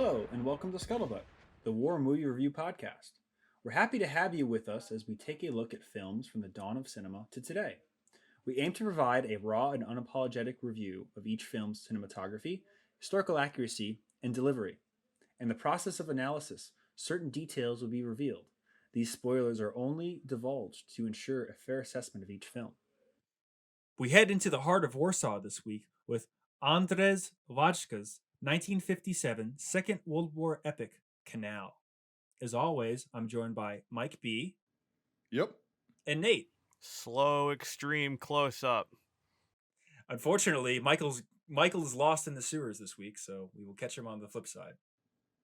Hello, and welcome to Scuttlebutt, the War Movie Review Podcast. We're happy to have you with us as we take a look at films from the dawn of cinema to today. We aim to provide a raw and unapologetic review of each film's cinematography, historical accuracy, and delivery. In the process of analysis, certain details will be revealed. These spoilers are only divulged to ensure a fair assessment of each film. We head into the heart of Warsaw this week with Andrzej Wajda's 1957 Second World War epic, Kanal. As always, I'm joined by Mike B. Yep. And Nate. Slow, extreme close-up. Unfortunately, Michael is lost in the sewers this week, so we will catch him on the flip side.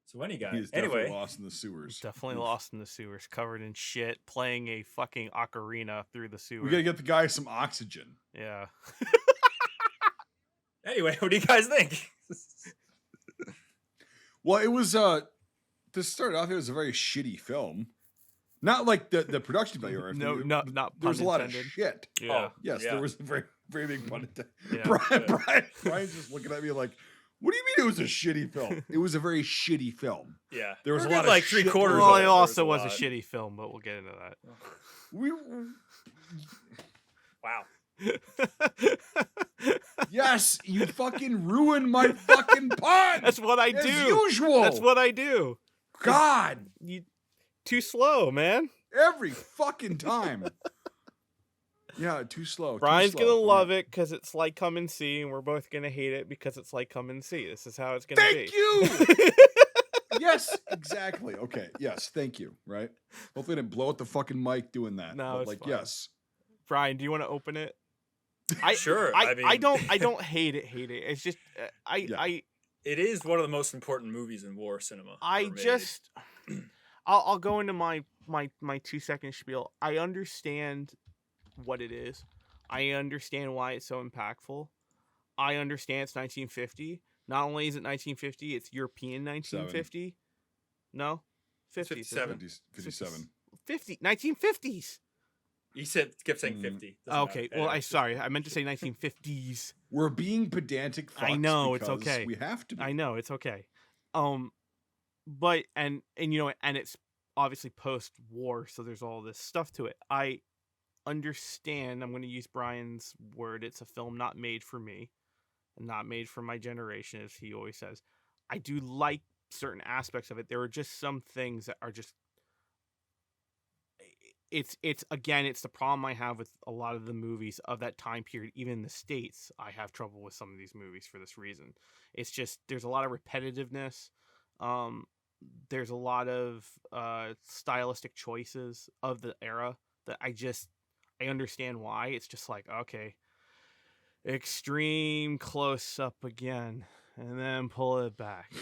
So any guy. He's definitely lost in the sewers. Definitely lost in the sewers, covered in shit, playing a fucking ocarina through the sewer. We gotta get the guy some oxygen. Yeah. Anyway, what do you guys think? Well, it was to start off, it was a very shitty film. Not like the production value or anything. No, not there was a lot of intended. shit. Yeah. Yes, yeah. There was a very, very big pun intended. Yeah. Brian's just looking at me like, what do you mean it was a shitty film? It was a very shitty film. Yeah. There was We're a lot good, of like shit. 3/4 Well, of it it. also was a lot. shitty film, but we'll get into that. We Wow. Yes, you fucking ruined my fucking pun. That's what I As do. usual. That's what I do. God. You too slow, man. Every fucking time. Yeah, too slow. Brian's gonna love it because it's like come and see, and we're both gonna hate it because it's like come and see. This is how it's gonna be. Thank you. Yes, exactly. Okay. Yes, thank you. Right. Hopefully, I didn't blow out the fucking mic doing that. No, but it's like, fine. yes. Brian, do you want to open it? Sure. I don't hate it. It's just It is one of the most important movies in war cinema. I'll go into my 2-second spiel. I understand what it is. I understand why it's so impactful. I understand it's 1950. Not only is it 1950, it's European 1950. No? 50s. 57. 57. 1950s. You kept saying 50. Doesn't Okay. matter. Well, sorry. I meant to say 1950s. We're being pedantic. I know, it's okay. We have to be. I know, it's okay. But and you know, and it's obviously post-war, so there's all this stuff to it. I understand. I'm going to use Brian's word. It's a film not made for me, and not made for my generation, as he always says. I do like certain aspects of it. There are just some things that are just. It's the problem I have with a lot of the movies of that time period. Even in the States, I have trouble with some of these movies for this reason. It's just there's a lot of repetitiveness. There's a lot of stylistic choices of the era that I understand why. It's just like, okay, extreme close up again, and then pull it back,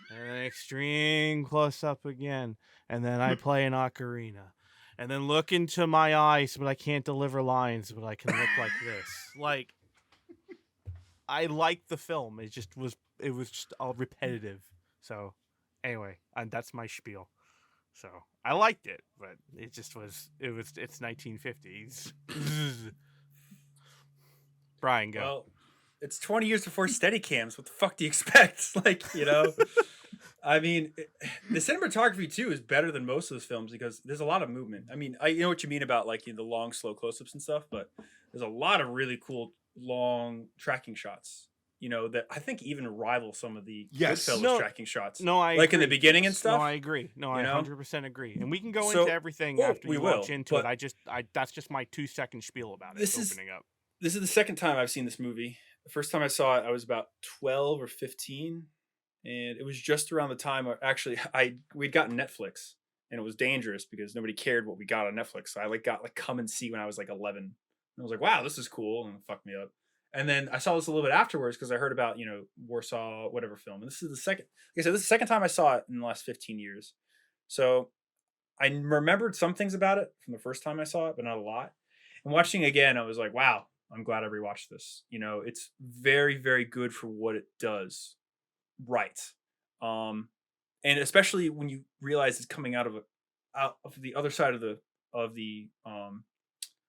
and then extreme close up again, and then I play an ocarina. And then look into my eyes, but I can't deliver lines, but I can look like this. Like, I liked the film. It was just all repetitive. So, anyway, and that's my spiel. So, I liked it, but it's 1950s. Brian, go. Well, it's 20 years before Steadicams. What the fuck do you expect? I mean, the cinematography too is better than most of those films because there's a lot of movement. I mean, I know what you mean about the long, slow close-ups and stuff, but there's a lot of really cool long tracking shots. That I think even rival some of the Goodfellas tracking shots. No, I agree. In the beginning and stuff. No, I agree. No, I 100% agree. And we can go into everything after we launch into it. That's just my 2-second spiel about it. Opening up. This is the second time I've seen this movie. The first time I saw it, I was about 12 or 15. And it was just around the time, we'd gotten Netflix, and it was dangerous because nobody cared what we got on Netflix. So I got Come and See when I was 11. And I was like, wow, this is cool, and it fucked me up. And then I saw this a little bit afterwards because I heard about, Warsaw, whatever film. And this is the second time I saw it in the last 15 years. So I remembered some things about it from the first time I saw it, but not a lot. And watching it again, I was like, wow, I'm glad I rewatched this. It's very, very good for what it does. Right. And especially when you realize it's coming out of the other side of the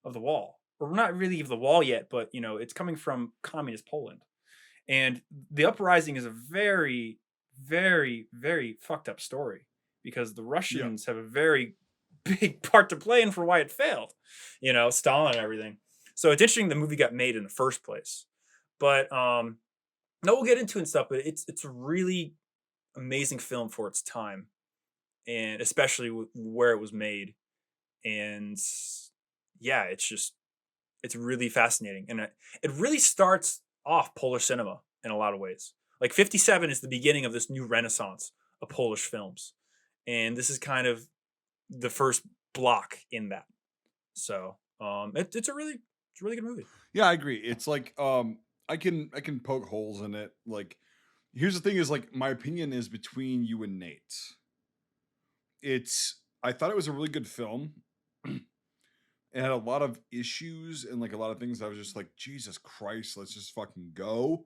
wall, or not really of the wall yet, but it's coming from communist Poland. And the uprising is a very, very, very fucked up story because the Yeah. Russians have a very big part to play in for why it failed. Stalin and everything. So it's interesting the movie got made in the first place. But no, we'll get into it and stuff. But it's a really amazing film for its time, and especially where it was made. And yeah, it's really fascinating, and it really starts off Polish cinema in a lot of ways. Like 57 is the beginning of this new renaissance of Polish films, and this is kind of the first block in that. So it's a really good movie. Yeah, I agree. It's like I can poke holes in it. Like here's the thing is like my opinion is between you and Nate's. I thought it was a really good film. It had a lot of issues and like a lot of things I was just like, Jesus Christ, let's just fucking go.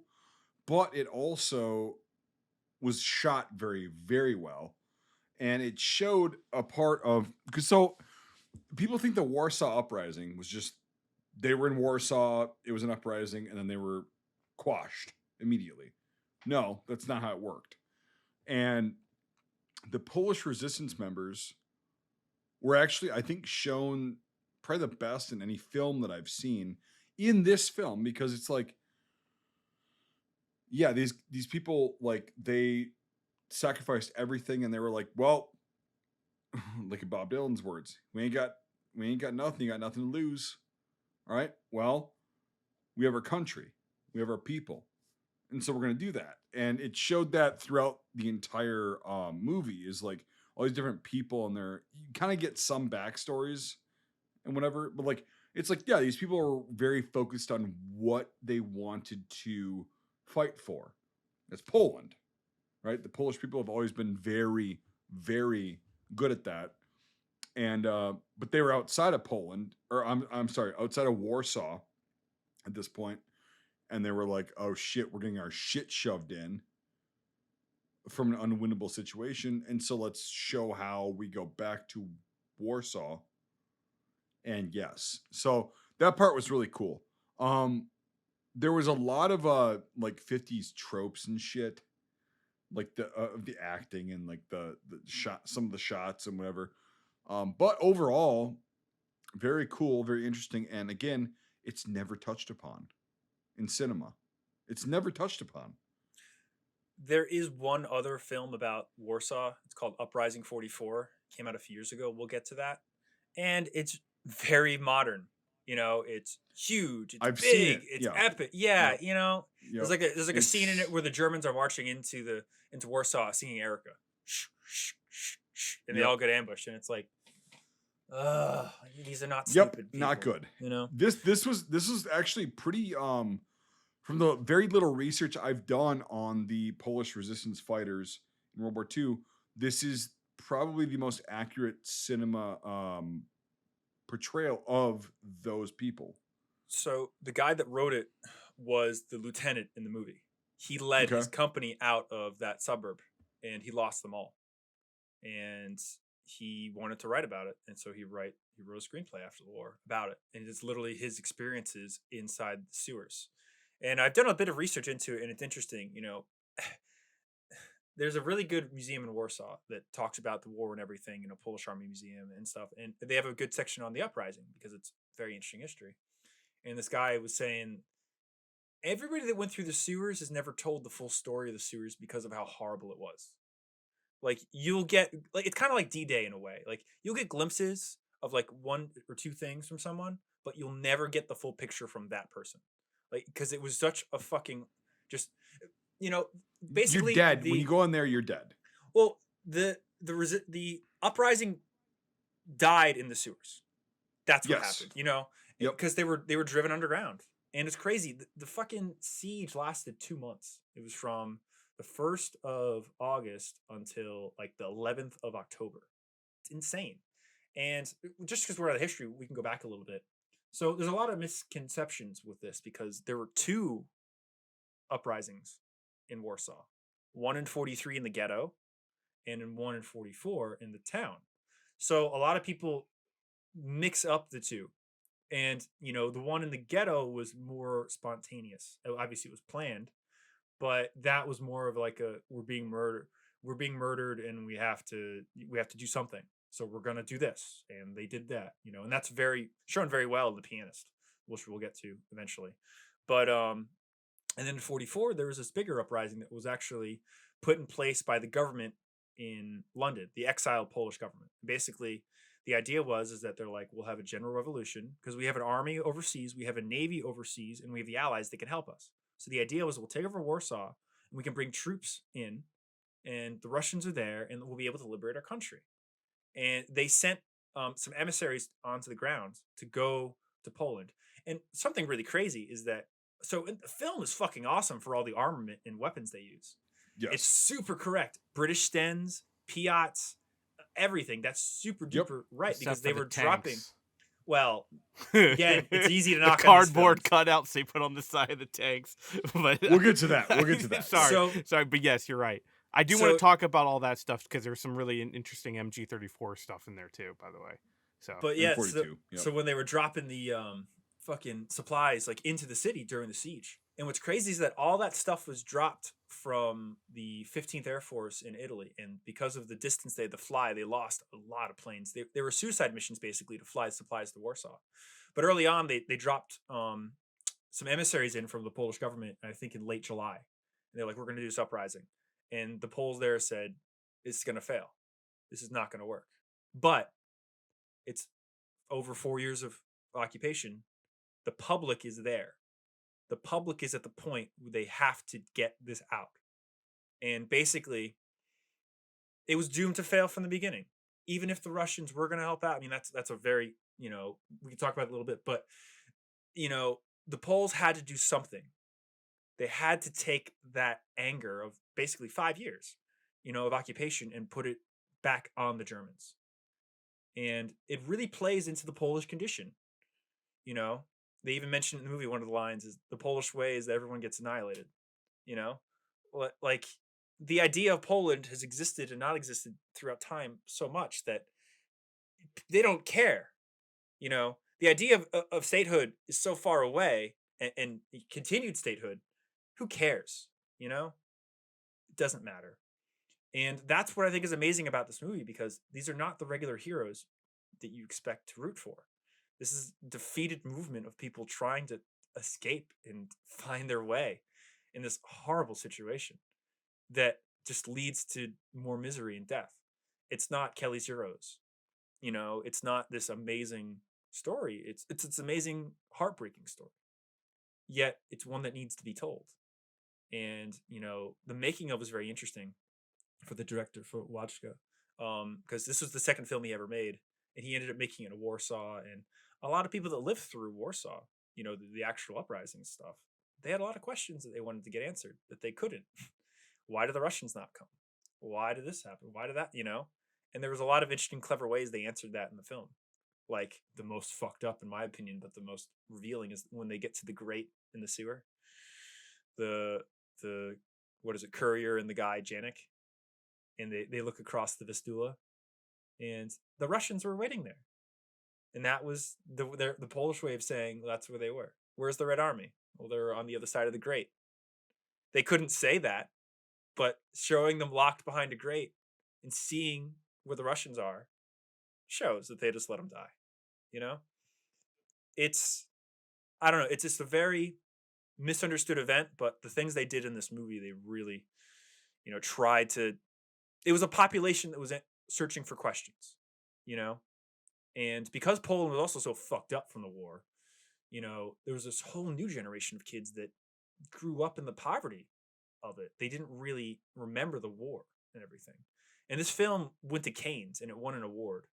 But it also was shot very, very well. And it showed a part of because so people think the Warsaw uprising was just they were in Warsaw, it was an uprising, and then they were quashed immediately. No, that's not how it worked. And the Polish resistance members were actually, I think, shown probably the best in any film that I've seen in this film because it's like, yeah, these people like they sacrificed everything and they were like, well, like in Bob Dylan's words, we ain't got nothing, you got nothing to lose. All right. Well, we have our country, we have our people, and so we're gonna do that. And it showed that throughout the entire movie is like all these different people and they're you kind of get some backstories and whatever, but like it's like yeah, these people are very focused on what they wanted to fight for. It's Poland, right? The Polish people have always been very, very good at that. And but they were outside of Poland, or I'm sorry, outside of Warsaw at this point, and they were like, "Oh shit, we're getting our shit shoved in from an unwinnable situation, and so let's show how we go back to Warsaw." And yes, so that part was really cool. Um, there was a lot of like 50s tropes and shit, like the acting and like the shot, some of the shots and whatever. But overall, very cool, very interesting, and again, it's never touched upon in cinema. It's never touched upon. There is one other film about Warsaw. It's called Uprising 44. Came out a few years ago. We'll get to that. And it's very modern. It's huge, it's I've seen big, it. it's Yeah. epic. Yeah, Yep. there's Yep. like a scene in it It's where the Germans are marching into Warsaw singing Erica. And they yep. all get ambushed and it's like, these are not Yep. stupid Not people, good. you know? This was actually pretty from the very little research I've done on the Polish resistance fighters in World War II, this is probably the most accurate cinema portrayal of those people. So the guy that wrote it was the lieutenant in the movie. He led Okay. his company out of that suburb and he lost them all. And he wanted to write about it. And so he wrote a screenplay after the war about it. And it's literally his experiences inside the sewers. And I've done a bit of research into it and it's interesting, there's a really good museum in Warsaw that talks about the war and everything, Polish Army Museum and stuff. And they have a good section on the uprising because it's very interesting history. And this guy was saying everybody that went through the sewers has never told the full story of the sewers because of how horrible it was. Like you'll get like it's kind of like D-Day in a way. Like you'll get glimpses of like one or two things from someone, but you'll never get the full picture from that person. Like because it was such a fucking just you know You're basically dead. When you go in there, you're dead. well the uprising died in the sewers. That's what Yes. happened, Yep. because they were driven underground. And it's crazy. The fucking siege lasted 2 months. It was from the 1st of August until like the 11th of October. It's insane. And just because we're out of history, we can go back a little bit. So there's a lot of misconceptions with this because there were two uprisings in Warsaw, one in 43 in the ghetto and in one in 44 in the town. So a lot of people mix up the two. And the one in the ghetto was more spontaneous. Obviously, it was planned, but that was more of like a we're being murdered, and we have to do something. So we're gonna do this, and they did that, and that's very shown very well in The Pianist, which we'll get to eventually. But and then in 44, there was this bigger uprising that was actually put in place by the government in London, the exiled Polish government. Basically, the idea is that they're like, we'll have a general revolution because we have an army overseas, we have a navy overseas, and we have the allies that can help us. So the idea was we'll take over Warsaw and we can bring troops in, and the Russians are there, and we'll be able to liberate our country. And they sent some emissaries onto the ground to go to Poland. And something really crazy is that the film is fucking awesome for all the armament and weapons they use. Yes. It's super correct. British Stens, Piats, everything. That's super duper right Except because for they the were dropping. tanks. Well, again, it's easy to the knock on this cardboard cutouts they put on the side of the tanks. But We'll get to that. We'll get to that. sorry, but yes, you're right. I do want to talk about all that stuff because there's some really interesting MG34 stuff in there too, by the way. So, but yeah, 42, so when they were dropping the fucking supplies like into the city during the siege, and what's crazy is that all that stuff was dropped from the 15th Air Force in Italy, and because of the distance they had to fly, they lost a lot of planes. They were suicide missions basically to fly supplies to Warsaw. But early on, they dropped some emissaries in from the Polish government, I think in late July. And they're like, we're going to do this uprising. And the Poles there said, it's going to fail. This is not going to work. But it's over 4 years of occupation. The public is there. The public is at the point where they have to get this out. And basically, it was doomed to fail from the beginning. Even if the Russians were going to help out. I mean, that's a very, we can talk about it a little bit. But, the Poles had to do something. They had to take that anger of basically 5 years, of occupation and put it back on the Germans. And it really plays into the Polish condition. They even mentioned in the movie, one of the lines is the Polish way is that everyone gets annihilated. Like the idea of Poland has existed and not existed throughout time so much that they don't care. The idea of statehood is so far away and continued statehood. Who cares? It doesn't matter. And that's what I think is amazing about this movie, because these are not the regular heroes that you expect to root for. This is a defeated movement of people trying to escape and find their way in this horrible situation that just leads to more misery and death. It's not Kelly's Heroes. It's not this amazing story. It's amazing, heartbreaking story. Yet it's one that needs to be told. And, the making of is very interesting for the director, for Wajda, because this was the second film he ever made, and he ended up making it in Warsaw. And a lot of people that lived through Warsaw, the actual uprising stuff, they had a lot of questions that they wanted to get answered that they couldn't. Why did the Russians not come? Why did this happen? Why did that, And there was a lot of interesting, clever ways they answered that in the film. Like the most fucked up, in my opinion, but the most revealing is when they get to the grate in the sewer. The what is it, Courier and the guy Janik, and they look across the Vistula, and the Russians were waiting there, and that was the Polish way of saying that's where they were. Where's the Red Army? Well, they were on the other side of the grate. They couldn't say that, but showing them locked behind a grate and seeing where the Russians are shows that they just let them die. It's, I don't know, it's just a very misunderstood event, but the things they did in this movie, they really, tried to. It was a population that was searching for questions, and because Poland was also so fucked up from the war, there was this whole new generation of kids that grew up in the poverty of it. They didn't really remember the war and everything. And this film went to Cannes and it won an award.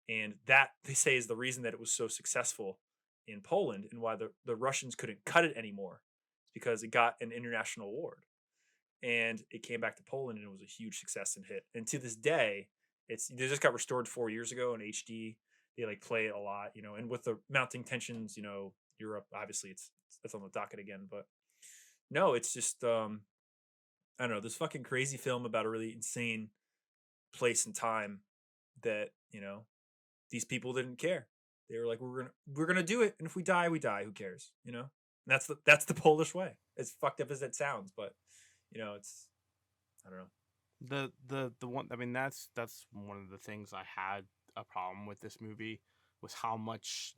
And that, they say, is the reason that it was so successful in Poland, and why the Russians couldn't cut it anymore, because it got an international award. And it came back to Poland and it was a huge success and hit. And to this day, they just got restored 4 years ago in HD. They play it a lot, and with the mounting tensions, Europe, obviously it's on the docket again. But no, it's just I don't know, this fucking crazy film about a really insane place and time that, these people didn't care. They were like, we're gonna do it, and if we die, we die. Who cares? And that's the Polish way. As fucked up as it sounds, but it's I don't know. The one, I mean, that's one of the things I had a problem with this movie, was how much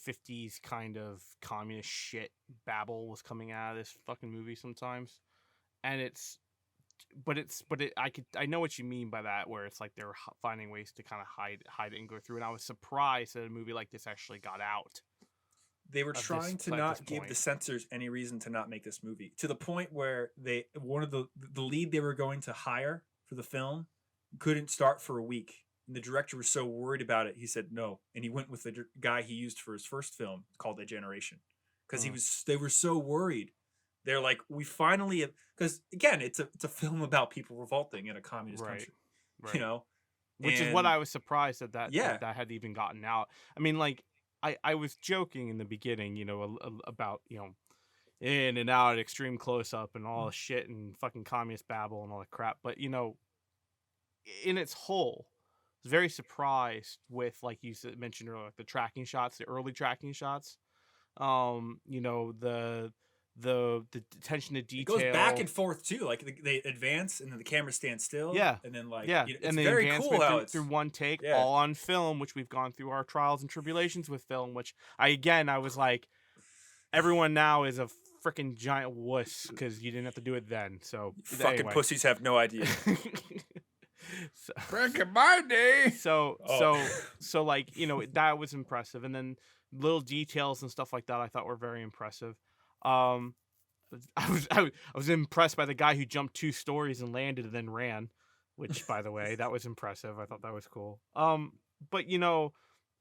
50s kind of communist shit babble was coming out of this fucking movie sometimes. And I know what you mean by that, where it's like they're finding ways to kind of hide it and go through. And I was surprised that a movie like this actually got out. They were trying to not give the censors any reason to not make this movie, to the point where one of the lead they were going to hire for the film couldn't start for a week. And the director was so worried about it, he said no, and he went with the guy he used for his first film called A Generation, because they were so worried. They're like, we finally, because again, it's a film about people revolting in a communist country, right. Which is what I was surprised that had even gotten out. I mean, like, I was joking in the beginning, about, in and out, extreme close up and all the shit and fucking communist babble and all that crap. But, in its whole, I was very surprised with, like you mentioned earlier, the tracking shots, the early tracking shots. The attention to detail. It goes back and forth too. Like they advance and then the camera stands still. Yeah. And then it's and very cool how it's through one take, all on film, which we've gone through our trials and tribulations with film, which I was like, everyone now is a freaking giant wuss because you didn't have to do it then. So fucking pussies have no idea. Back in my day. So like, that was impressive. And then little details and stuff like that I thought were very impressive. I was impressed by the guy who jumped 2 stories and landed and then ran, which, by the way, that was impressive. I thought that was cool. But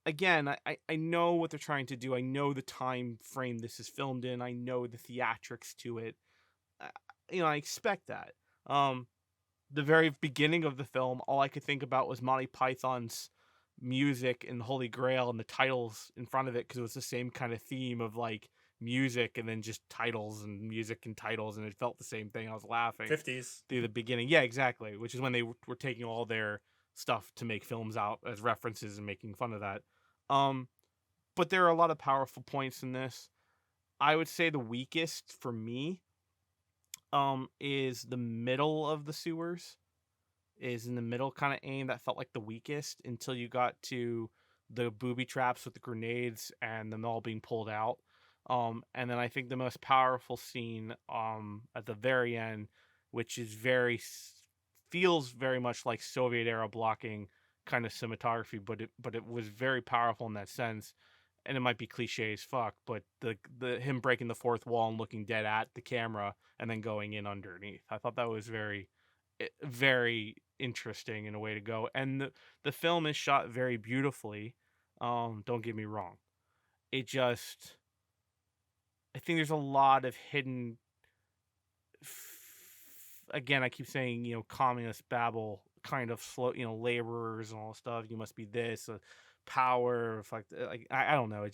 again, I know what they're trying to do. I know the time frame this is filmed in. I know the theatrics to it. I expect that. The very beginning of the film, all I could think about was Monty Python's music and Holy Grail and the titles in front of it, because it was the same kind of theme of like music and then just titles and music and titles, and it felt the same thing. I was laughing 50s through the beginning. Yeah, exactly, which is when they were taking all their stuff to make films out as references and making fun of that. But there are a lot of powerful points in this. I would say the weakest for me is the middle of the sewers. Is in the middle kind of aim that felt like the weakest until you got to the booby traps with the grenades and them all being pulled out. And then I think the most powerful scene at the very end, which is feels very much like Soviet era blocking kind of cinematography, but it was very powerful in that sense. And it might be cliche as fuck, but the him breaking the fourth wall and looking dead at the camera and then going in underneath, I thought that was very, very interesting in a way to go. And the film is shot very beautifully. Don't get me wrong. I think there's a lot of hidden, again, I keep saying, communist babble, kind of slow, laborers and all stuff. You must be this, power. I don't know.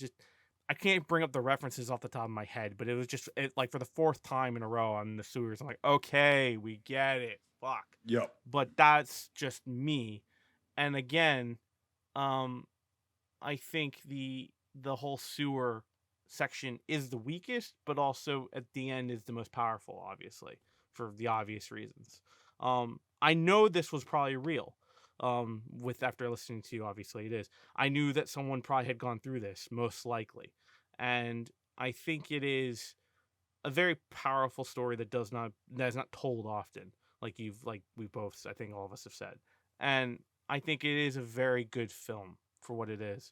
I can't bring up the references off the top of my head, but it was just like for the 4th time in a row on the sewers. I'm like, okay, we get it. Fuck. Yep. But that's just me. And again, I think the whole sewer section is the weakest, but also at the end is the most powerful, obviously, for the obvious reasons. I know this was probably real. After listening to you, obviously it is. I knew that someone probably had gone through this, most likely. And I think it is a very powerful story that is not told often. Like we both, I think all of us have said. And I think it is a very good film for what it is.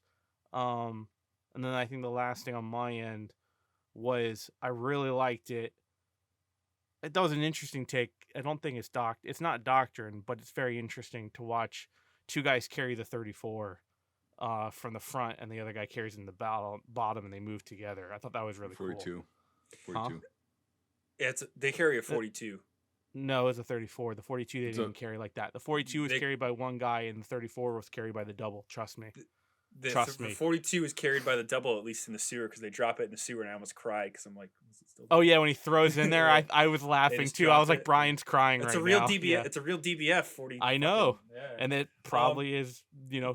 And then I think the last thing on my end was I really liked it. That was an interesting take. I don't think it's not doctrine, but it's very interesting to watch 2 guys carry the 34 from the front, and the other guy carries in the bottom, and they move together. I thought that was really 42. Cool. 42. Yeah, they carry a 42. No, it was a 34. The 42 they didn't carry like that. The 42 was carried by one guy, and the 34 was carried by the double. Trust me. Trust me. The 42 is carried by the double, at least in the sewer, because they drop it in the sewer, and I almost cried because I'm like, is it still? Oh yeah, when he throws in there, I was laughing too. I was like, Brian's crying it's right a real now. DBF. Yeah. It's a real DBF 40. I know, Yeah. and it probably is,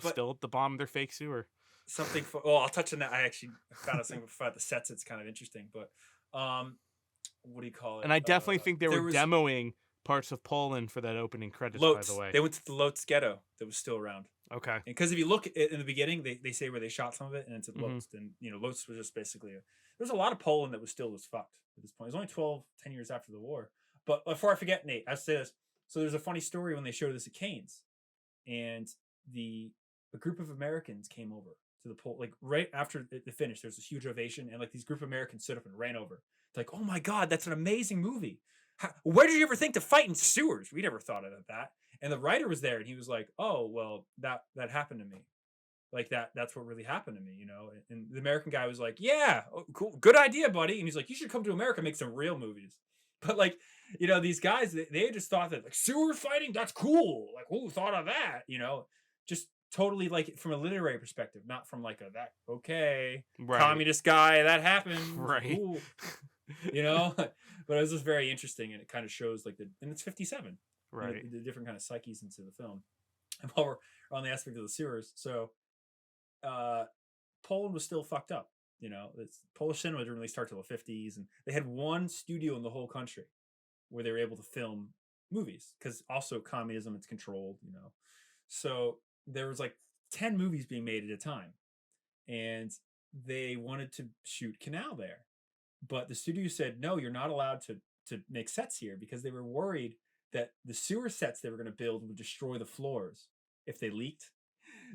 still at the bottom of their fake sewer. something. Well, I'll touch on that. I actually found out something about the sets. It's kind of interesting, but what do you call it? And I definitely think they were was demoing parts of Poland for that opening credits. Lotz. By the way, They went to the Lotz ghetto that was still around. okay. Because if you look in the beginning, they say where they shot some of it, and it's at Mhm. Lotz. And Lotz was just basically there's a lot of Poland that was still as fucked at this point. It was only 10 years after the war. But before I forget, Nate, I say this. So there's a funny story when they showed this at Cannes, and a group of Americans came over to the pole, like right after it finished. There's this huge ovation, and like these group of Americans stood up and ran over. It's like, oh my god, that's an amazing movie. Where did you ever think to fight in sewers? We never thought of that. And the writer was there, and he was like, oh well, that happened to me. Like that's what really happened to me, And the American guy was like, yeah, cool, good idea, buddy. And he's like, you should come to America and make some real movies. But like, these guys, they just thought that like sewer fighting, that's cool. Like, who thought of that? Just totally like from a literary perspective, not from like okay, Right. communist guy, that happened. Right. Cool. But it was just very interesting, and it kind of shows like and it's 57. Right. The different kind of psyches into the film. And while we're on the aspect of the sewers, so Poland was still fucked up. Polish cinema didn't really start till the 50s, and they had one studio in the whole country where they were able to film movies, because also communism, it's controlled, So there was like 10 movies being made at a time, and they wanted to shoot Kanal there. But the studio said, no, you're not allowed to make sets here, because they were worried that the sewer sets they were going to build would destroy the floors if they leaked.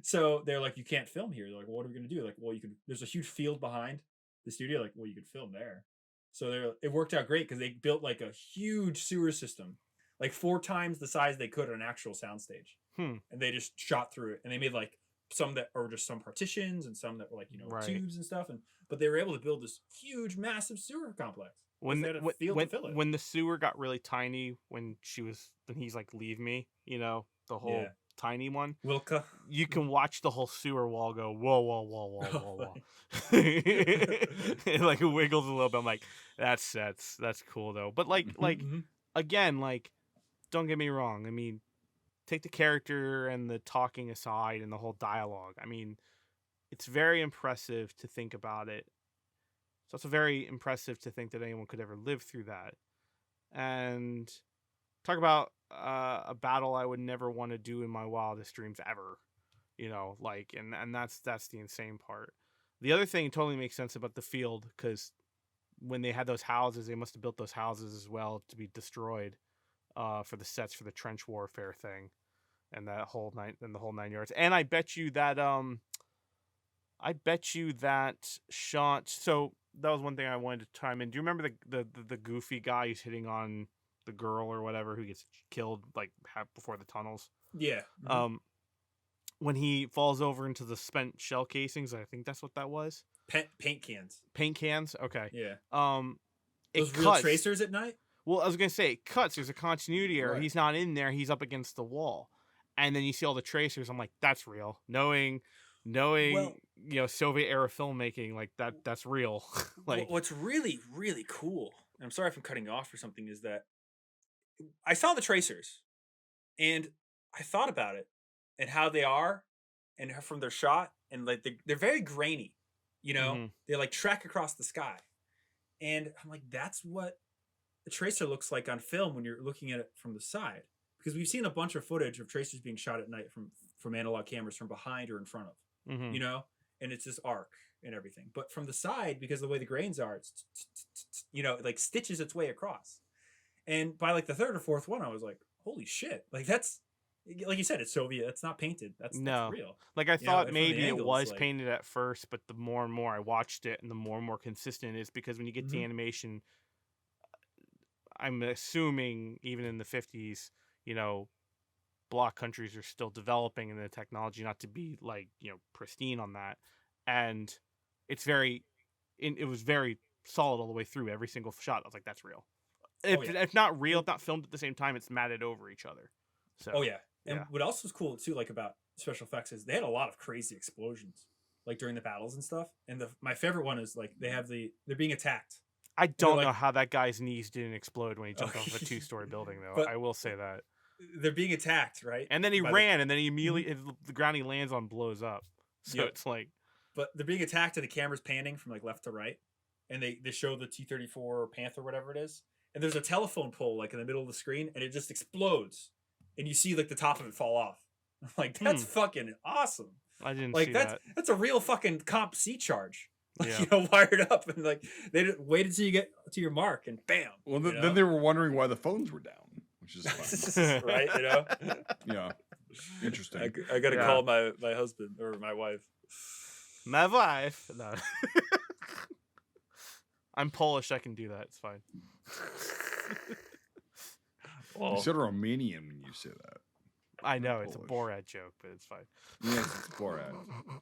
So they're like, you can't film here. They're like, well, what are we going to do? Like, well, there's a huge field behind the studio. Like, well, you could film there. So it worked out great, because they built like a huge sewer system, like 4 times the size they could on an actual soundstage. And they just shot through it, and they made like some that are just some partitions, and some that were like, Right. tubes and stuff. But they were able to build this huge, massive sewer complex. When the sewer got really tiny, when he's like, leave me, the whole tiny one, Wilka, you can watch the whole sewer wall go whoa whoa whoa whoa whoa whoa. It like wiggles a little bit. I'm like, that's cool though. But like again, like, don't get me wrong. I mean, take the character and the talking aside and the whole dialogue. I mean, it's very impressive to think about it. It's also very impressive to think that anyone could ever live through that. And talk about a battle I would never want to do in my wildest dreams ever. And that's the insane part. The other thing totally makes sense about the field, because when they had those houses, they must have built those houses as well to be destroyed for the sets for the trench warfare thing, and the whole 9 yards. And I bet you that shot. So that was one thing I wanted to chime in. Do you remember the goofy guy who's hitting on the girl or whatever, who gets killed like before the tunnels? Yeah. When he falls over into the spent shell casings, I think that's what that was. Paint cans. Paint cans. Okay. Yeah. Those real tracers at night. Well, I was gonna say it cuts. There's a continuity error. Right. He's not in there. He's up against the wall, and then you see all the tracers. I'm like, that's real. Knowing, Soviet era filmmaking, like that's real. Like, what's really, really cool, and I'm sorry if I'm cutting you off or something, is that I saw the tracers, and I thought about it and how they are, and from their shot, and like they're very grainy, They like track across the sky, and I'm like, that's what the tracer looks like on film when you're looking at it from the side, because we've seen a bunch of footage of tracers being shot at night from analog cameras from behind or in front of. And it's this arc and everything, but from the side, because of the way the grains are, it's it like stitches its way across. And by like the third or fourth one, I was like, holy shit, like that's, like you said, it's Soviet, it's not painted, that's real. Like I thought maybe it was painted at first, but the more and more I watched it, and the more consistent it is, because when you get to animation, I'm assuming even in the 50s, bloc countries are still developing in the technology not to be like, pristine on that. And it was very solid all the way through every single shot. I was like, that's real. If not real, if not filmed at the same time, it's matted over each other. So, And what else was cool too, like about special effects, is they had a lot of crazy explosions, like during the battles and stuff. And my favorite one is like they're being attacked. I don't know how that guy's knees didn't explode when he jumped off a 2-story building, though. But I will say that. They're being attacked, right? And then he ran, and then he immediately, the ground he lands on blows up. So it's like... but they're being attacked and the camera's panning from like left to right, and they show the T-34 or Panther, whatever it is, and there's a telephone pole like in the middle of the screen, and it just explodes, and you see like the top of it fall off. Like that's fucking awesome. I didn't Like see that's that. that's a real fucking comp C charge. Like, Yeah. you know, wired up, and like they waited till you get to your mark, and bam. Well, you then know? they were wondering why the phones were down, which is fun. Right, you know. Yeah, interesting. I gotta Yeah. call my husband or my wife. My wife. No. I'm Polish. I can do that. It's fine. Well, You said Romanian when you say that. I know it's a Polish. Borat joke, but it's fine. Yes, it's Borat.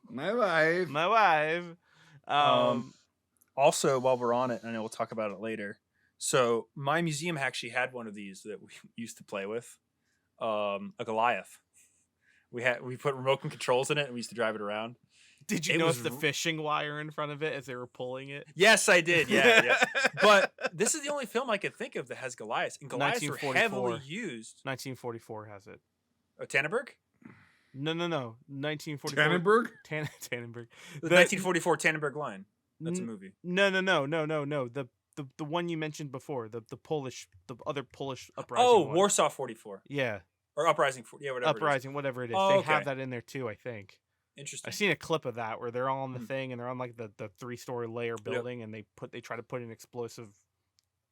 My wife. My wife. Also, while we're on it, I know we'll talk about it later. So my museum actually had one of these that we used to play with, a Goliath. We put remote controls in it, and we used to drive it around. Did you It notice was the fishing wire in front of it as they were pulling it? Yes, I did. Yeah. But this is the only film I could think of that has Goliaths, and Goliaths were heavily 1944. used. 1944 has it. Oh, Tannenberg? No. 1944. Tannenberg? Tannenberg. The 1944 Tannenberg line. That's a movie. No. The one you mentioned before, the other Polish uprising. Oh, one. Warsaw 44 Yeah, or Uprising 40. Yeah, whatever. uprising, whatever it is. Oh, They okay. have that in there too, I think. Interesting. I've seen a clip of that where they're all on the thing and they're on like the 3-story layer building and they try to put an explosive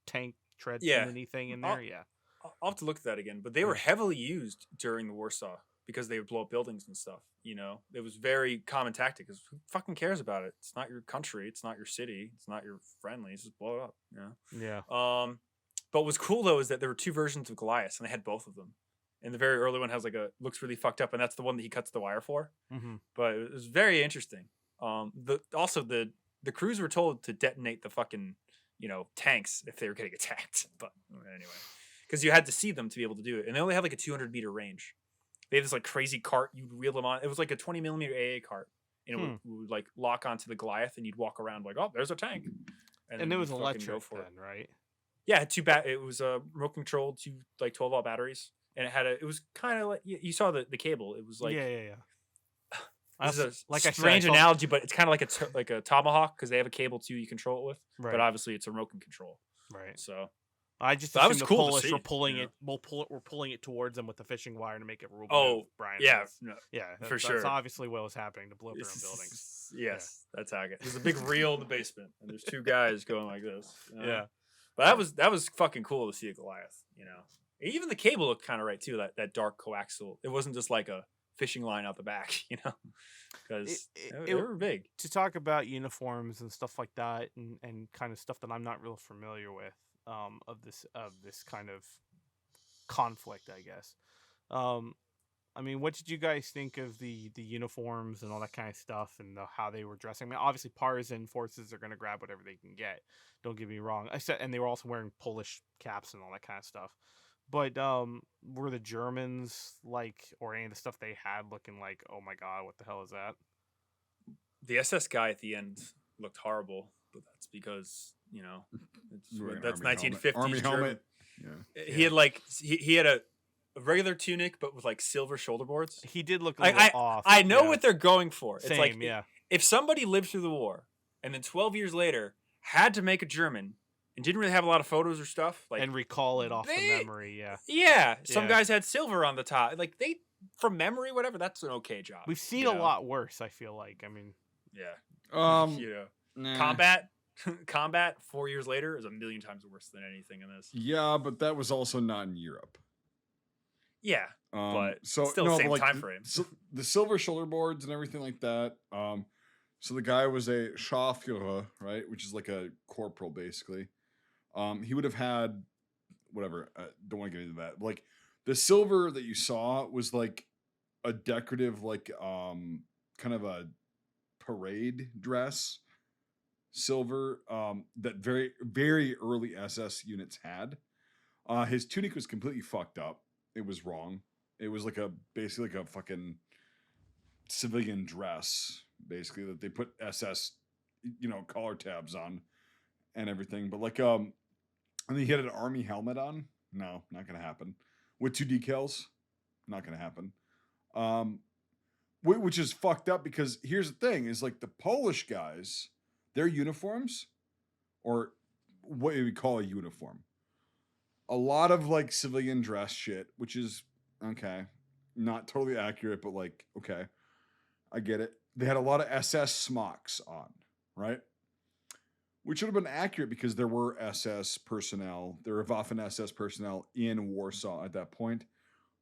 tank tread anything in there. Yeah. I'll have to look at that again. But they were heavily used during the Warsaw because they would blow up buildings and stuff. You know, it was very common tactic. Because who fucking cares about it? It's not your country. It's not your city. It's not your friendly. It's just blow it up. You know. Yeah. But what's cool though is that there were two versions of Goliath, and they had both of them. And the very early one has looks really fucked up, and that's the one that he cuts the wire for. Mm-hmm. But it was very interesting. The crews were told to detonate the fucking tanks if they were getting attacked. But anyway, because you had to see them to be able to do it, and they only had like a 200-meter range. They had this like crazy cart you'd wheel them on. It was like a 20mm AA cart, and it would like lock onto the Goliath, and you'd walk around like, oh, there's a tank. And it was electric then, right? Yeah, it was remote controlled, 2 like 12-volt batteries. And it was kind of like you saw the cable. It was like yeah. This is a like I strange said, analogy, but it's kind of like a tomahawk because they have a cable too you control it with. Right. But obviously it's a remote control. Right. So I just that assumed was the cool to Polish see, were pulling you it. We're pulling it towards them with the fishing wire to make it move. Oh, Brian. yeah, says. no, Yeah, for sure. That's obviously what was happening to blow up their own buildings. Yes, that's how I get. There's a big reel in the basement, and there's 2 guys going like this. You know? Yeah. But that was fucking cool to see a Goliath. You know, even the cable looked kind of right too. That dark coaxial. It wasn't just like a fishing line out the back. You know, because they were big. To talk about uniforms and stuff like that, and kind of stuff that I'm not real familiar with, of this kind of conflict, I guess. I mean, what did you guys think of the uniforms and all that kind of stuff and how they were dressing? I mean, obviously, partisan forces are going to grab whatever they can get. Don't get me wrong. And they were also wearing Polish caps and all that kind of stuff. But were the Germans or any of the stuff they had looking like, oh my god, what the hell is that? The SS guy at the end looked horrible, but that's because that's 1950s Army German. helmet. Yeah. He had he had a regular tunic, but with like silver shoulder boards. He did look a little off. I know what they're going for. Same, it's like yeah. If somebody lived through the war and then 12 years later had to make a German and didn't really have a lot of photos or stuff, and recall it off the memory, yeah. Yeah, some guys had silver on the top. Like from memory, whatever. That's an okay job. We've seen a lot worse. I feel like. I mean, yeah. Combat 4 years later is a million times worse than anything in this. Yeah, but that was also not in Europe. Yeah, but still no, the same like time frame. The silver shoulder boards and everything like that. So the guy was a Scharführer, right, which is like a corporal basically. He would have had whatever. Don't want to get into that. Like the silver that you saw was like a decorative, like kind of a parade dress. Silver that very very early SS units had. His tunic was completely fucked up. It was wrong. It was basically like a fucking civilian dress, basically, that they put SS, collar tabs on and everything. But and then he had an army helmet on. No, not gonna happen. With 2 decals, not gonna happen. which is fucked up because here's the thing: is like the Polish guys, their uniforms, or what you would call a uniform, a lot of like civilian dress shit, which is okay, not totally accurate, but like okay, I get it. They had a lot of SS smocks on, right? Which would have been accurate because there were SS personnel, there were Waffen SS personnel in Warsaw at that point.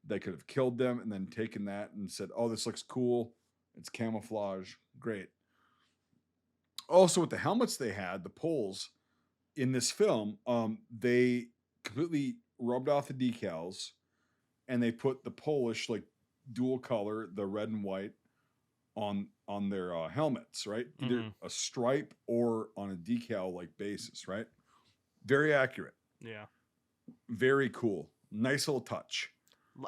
They could have killed them and then taken that and said, "Oh, this looks cool. It's camouflage. Great." Also, with the helmets they had, the Poles in this film, they completely rubbed off the decals and they put the Polish like dual color, the red and white, on their helmets, right? Either a stripe or on a decal like basis, right? Very accurate. Yeah. Very cool. Nice little touch.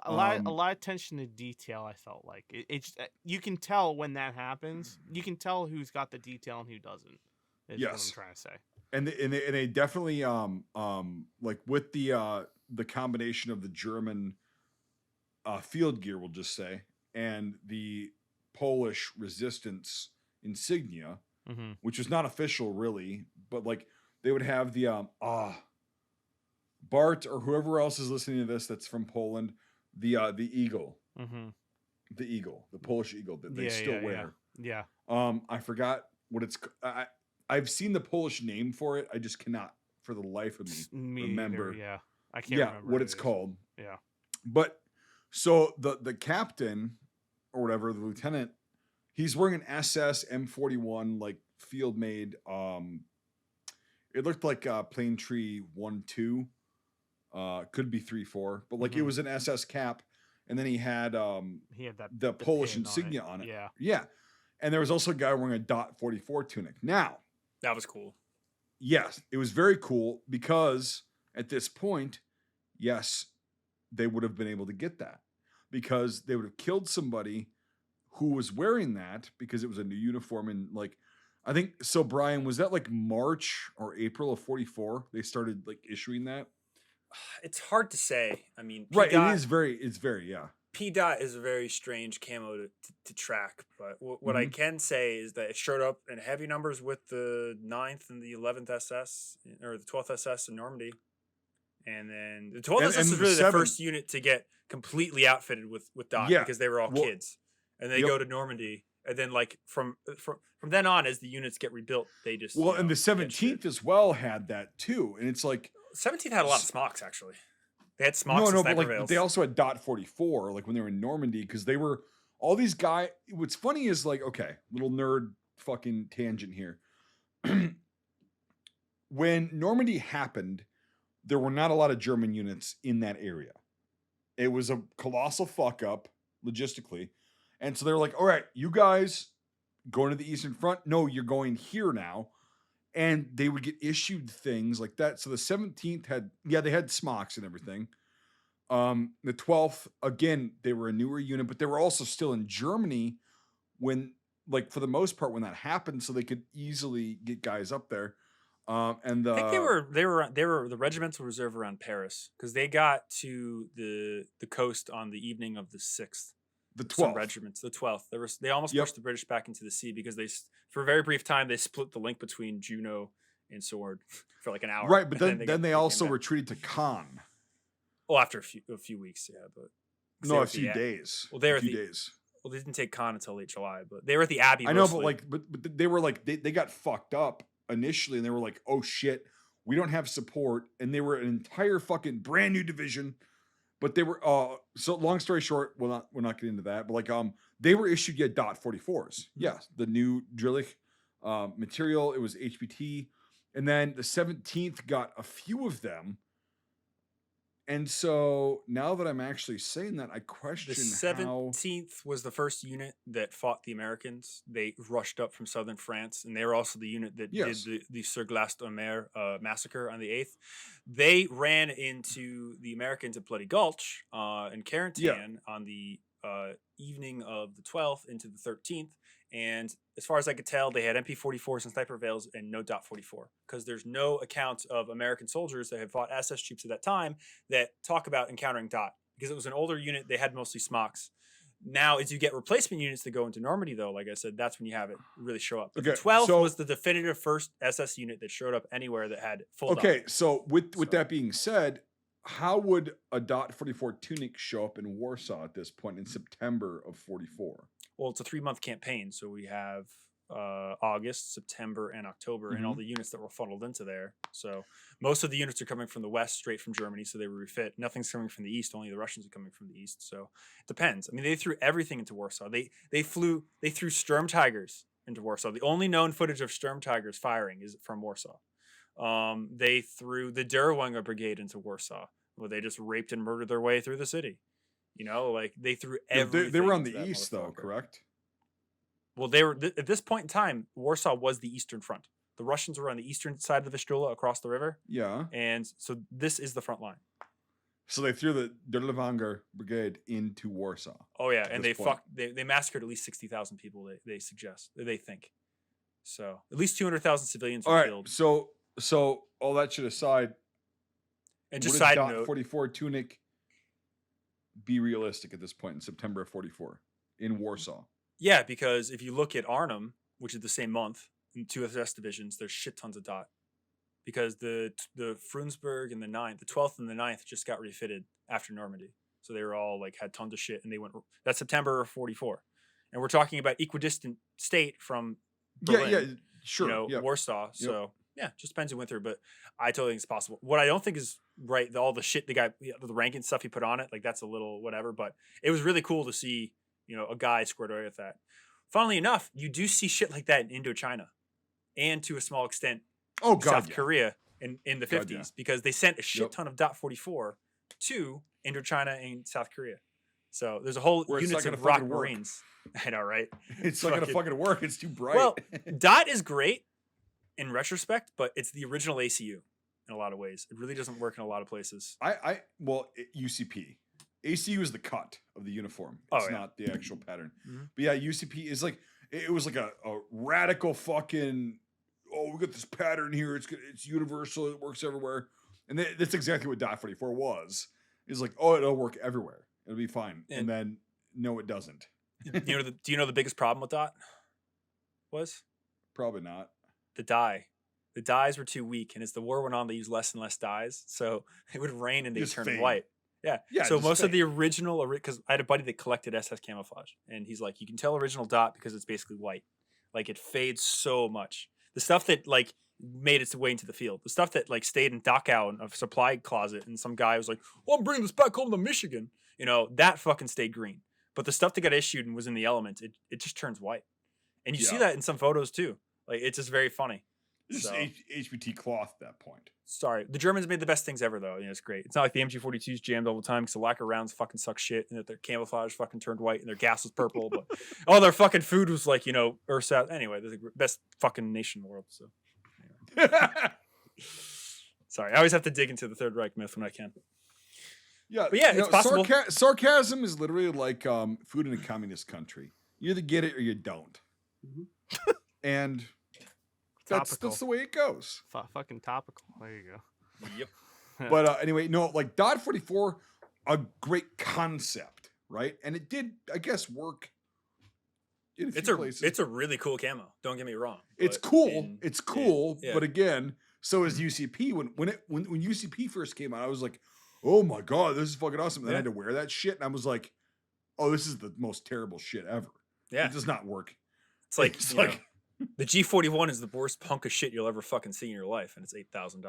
A lot of attention to detail. I felt like it's you can tell when that happens. You can tell who's got the detail and who doesn't. Is what I'm trying to say. And they definitely like with the combination of the German field gear, we'll just say, and the Polish resistance insignia, which was not official really, but like they would have the Bart or whoever else is listening to this that's from Poland, the eagle, the eagle, the Polish eagle that they still wear. Yeah. I forgot what it's. I've seen the Polish name for it. I just cannot, for the life of me remember. Either, yeah, I can't remember what it's called. Yeah, but so the captain or whatever, the lieutenant, he's wearing an SS M41 like field made. It looked like Plane Tree 1-2. Could be 3-4, but like it was an SS cap, and then he had the Polish insignia on it. Yeah. And there was also a guy wearing a .44 tunic. Now, that was cool. Yes, it was very cool because at this point, yes, they would have been able to get that because they would have killed somebody who was wearing that because it was a new uniform. And like, I think, so Brian, was that like March or April of 44? They started like issuing that? It's hard to say. I mean, right. It's very, yeah. P. Dot is a very strange camo to track, but what I can say is that it showed up in heavy numbers with the 9th and the 11th SS, or the 12th SS in Normandy. And then the 12th SS was really the first unit to get completely outfitted with Dot because they were all kids. And they go to Normandy. And then like from then on, as the units get rebuilt, they just... Well, and the 17th as well had that too. And it's like... 17th had a lot of smocks, actually. They had smocks and sniper veils. But they also had .44, like when they were in Normandy, because they were all these guys. What's funny is like, okay, little nerd fucking tangent here. When Normandy happened, there were not a lot of German units in that area. It was a colossal fuck up logistically, and so they're like, all right, you guys going to the Eastern Front? No, you're going here now. And they would get issued things like that. So the 17th had, they had smocks and everything. The 12th, again, they were a newer unit, but they were also still in Germany when, like, for the most part, when that happened, so they could easily get guys up there. And I think they were the regiments were reserved around Paris because they got to the coast on the evening of the 6th. The 12th. Some regiments, the 12th. They almost pushed the British back into the sea because for a very brief time, they split the link between Juno and Sword for like an hour. Right, but then they also retreated to Cannes. Well, after a few weeks, but no, a few days. Well, they were days. Well, they didn't take Cannes until late July, but they were at the Abbey. I know, but they were like they got fucked up initially, and they were like, oh shit, we don't have support, and they were an entire fucking brand new division. But they were so long story short, we're not getting into that, but like they were issued .44s. Yes, the new Drillich material. It was HPT, and then the 17th got a few of them. And so now that I'm actually saying that, I question the 17th was the first unit that fought the Americans. They rushed up from southern France, and they were also the unit that did the Sur-Glace-de-Mer massacre on the 8th. They ran into the Americans at Bloody Gulch in Carentan on the evening of the 12th into the 13th. And as far as I could tell, they had MP-44s and sniper veils and no .44 because there's no accounts of American soldiers that had fought SS troops at that time that talk about encountering Dot because it was an older unit. They had mostly smocks. Now, as you get replacement units that go into Normandy, though, like I said, that's when you have it really show up. But Okay, the 12th so- was the definitive first SS unit that showed up anywhere that had full Okay, dot. so with So- that being said, how would a Dot 44 tunic show up in Warsaw at this point in September of 44? Well, it's a 3-month campaign, so we have August, September, and October, and all the units that were funneled into there. So most of the units are coming from the west, straight from Germany, so they were refit. Nothing's coming from the east; only the Russians are coming from the east. So it depends. I mean, they threw everything into Warsaw. They threw Sturm Tigers into Warsaw. The only known footage of Sturm Tigers firing is from Warsaw. They threw the Derwanger Brigade into Warsaw, where they just raped and murdered their way through the city. You know, like they threw everything. They were on into the that east, though, motherfucker. correct? Well, they were at this point in time. Warsaw was the eastern front. The Russians were on the eastern side of the Vistula across the river, Yeah. and so this is the front line. So they threw the Derwanger Brigade into Warsaw. Oh yeah, and this they point. they massacred at least 60,000 people. They suggest they think. So at least 200,000 civilians All were right. killed. So all that shit aside, And would just a side Dot note, 44 tunic be realistic at this point in September of 44 in Warsaw? yeah, because if you look at Arnhem, which is the same month, in 2 SS divisions, there's shit tons of dot. Because the Frundsberg and the 9th, the 12th and the 9th just got refitted after Normandy. So they were all like had tons of shit and they went that's September of 44. And we're talking about equidistant state from Berlin, Yeah, sure. you know, yeah. Warsaw. So yeah, just depends who went through. But I totally think it's possible. What I don't think is right, all the shit the guy, the ranking stuff he put on it, like that's a little whatever. But it was really cool to see, you know, a guy squared away with that. Funnily enough, you do see shit like that in Indochina, and to a small extent, Oh God, South yeah. Korea in the God, 50s, yeah. because they sent a shit Yep. ton of Dot 44 to Indochina and South Korea. So there's a whole Where it's units not of gonna rock fucking work. Marines. I know, right? It's not gonna fucking- fucking work. It's too bright. Well, Dot is great in retrospect, but it's the original ACU in a lot of ways. It really doesn't work in a lot of places. UCP. ACU is the cut of the uniform. Oh, It's yeah. not the actual pattern. Mhm. But yeah, UCP is like it was like a radical fucking. Oh, we got this pattern here. It's universal. It works everywhere. And that's exactly what Dot 44 was. Is like, oh, it'll work everywhere. It'll be fine. And And- then no, it doesn't. Do you know the biggest problem with Dot was? Probably not. The dye. The dyes were too weak, and as the war went on, they used less and less dyes. So it would rain and they Just turn fade. white. Yeah. Yeah, So just most of fade. the original, because I had a buddy that collected SS camouflage, and he's like, you can tell original Dot because it's basically white. Like it fades so much. The stuff that like made its way into the field, the stuff that like stayed in Dachau in a supply closet, and some guy was like, "Well, I'm bringing this back home to Michigan," you know, that fucking stayed green. But the stuff that got issued and was in the element, it just turns white, and you see Yeah. that in some photos too. Like it's just very funny. It's So- HBT cloth at that point. Sorry, the Germans made the best things ever, though. You know, it's great. It's not like the MG42s jammed all the time because the lack of rounds fucking suck shit, and that their camouflage fucking turned white and their gas was purple. But all their fucking food was like, you know, South. Anyway, they're the best fucking nation in the world. So sorry, I always have to dig into the Third Reich myth when I can. Yeah, But yeah, you it's possible. Sarcasm is literally like food in a communist country. You either get it or you don't. Mhm. And that's Topical. the way it goes. Fucking topical. There you go. Yep. But anyway, no, like Dot 44, a great concept, right? And it did, I guess, work in a few places. It's a really cool camo. Don't get me wrong. It's but cool. in- It's cool. yeah. But again, so is UCP. When UCP first came out, I was like, oh my God, this is fucking awesome. And then I had to wear that shit. And I was like, oh, this is the most terrible shit ever. Yeah, It does not work. it's like it's you know, like the G41 is the worst hunk of shit you'll ever fucking see in your life, and it's $8,000.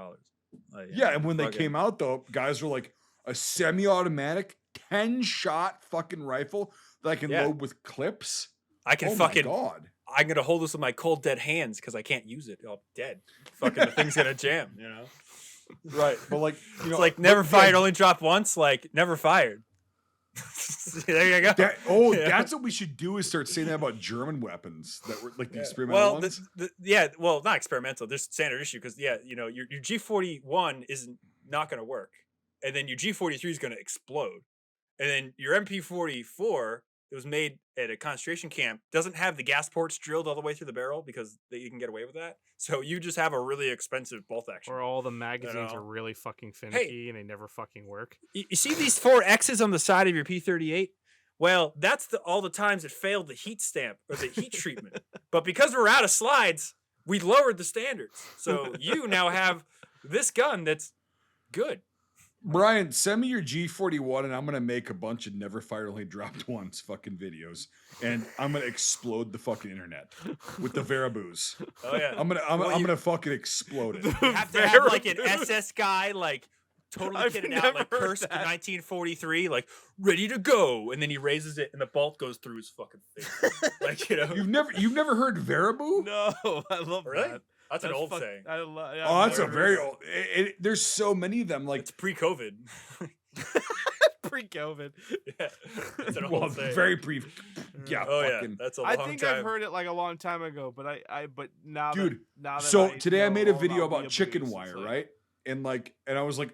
Like, yeah, and when they fucking- came out though, guys were like a semi-automatic 10-shot fucking rifle that I can Yeah. load with clips. I can Oh fucking. my God. I'm gonna hold this with my cold dead hands because I can't use it. I'm dead. Fucking the thing's gonna jam. You know. Right. But like, you know, It's like but never yeah, fired, only dropped once. Like never fired. There you go. Yeah. That's what we should do is start saying that about German weapons that were like the Yeah. experimental Well, ones. well, not experimental. There's standard issue because you know, your G41 is not going to work, and then your G43 is going to explode, and then your MP44 that was made at a concentration camp doesn't have the gas ports drilled all the way through the barrel because you can get away with that. So you just have a really expensive bolt action. Or all the magazines know. are really fucking finicky and they never fucking work. You see these 4 X's on the side of your P38? Well, that's all the times it failed the heat stamp or the heat treatment. But because we're out of slides, we lowered the standards. So you now have this gun that's good. Brian, send me your G41 and I'm gonna make a bunch of never fired only dropped once fucking videos, and I'm gonna explode the fucking internet with the Variboos. Oh yeah, I'm gonna fucking explode it. You have to have like an SS guy, like totally kitted out, like Curse in 1943, like ready to go, and then he raises it and the bolt goes through his fucking face. Like, you know, you've never heard Variboo? No, I love Really? that. That's an old saying. Oh, that's a very old. There's so many of them. Like It's pre-COVID. Pre-COVID. Yeah, it's an well, old saying. very brief. Yeah. Oh fucking, yeah, that's a long I time. think I've heard it like a long time ago, but but now, dude. now that So today I know made a all video about about chicken weeaboos, wire, it's like- right? And I was like,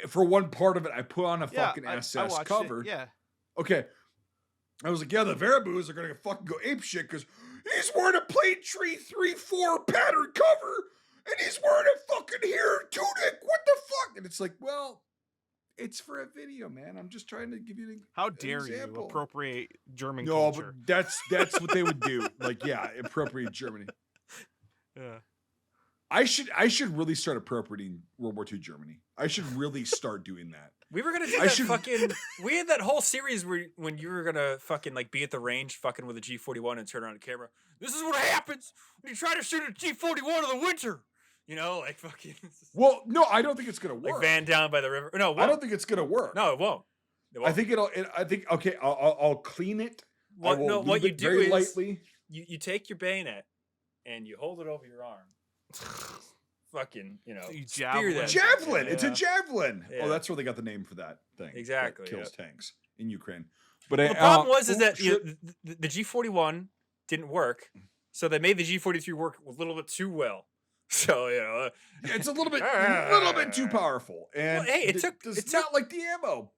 for one part of it, I put on a Yeah, fucking I SS watched cover. It, yeah. Okay. I was like, yeah, the Variboos are gonna fucking go ape shit because he's wearing a plate tree 3-4 pattern cover and he's wearing a fucking hair tunic. What the fuck? And it's like, well, it's for a video, man. I'm just trying to give you How an dare you example. appropriate German No, culture? but that's what they would do. Like, yeah, appropriate Germany. Yeah. I should really start appropriating World War II Germany. I should really start doing that. We were gonna do that fucking. We had that whole series where when you were gonna fucking like be at the range, fucking with a G41 and turn around the camera. This is what happens when you try to shoot a G41 in the winter. You know, like fucking. Well, no, I don't think it's gonna work. Like Van down by the river. No, it won't. I don't think it's gonna work. No, it won't. It won't. I think I think okay. I'll clean it. What, I will no, lube what you it do very is lightly. you take your bayonet and you hold it over your arm. Fucking, you know, You spear javelin. that. Javelin. It's a Yeah. javelin. Yeah. Oh, that's where they got the name for that thing. Exactly, That kills yeah. tanks in Ukraine. But Well, the problem was is oh, that shit. the G41 didn't work, so they made the G43 work a little bit too well. So you know, Yeah, it's a little bit too powerful. And Well, hey, it took- does it took- not like the ammo.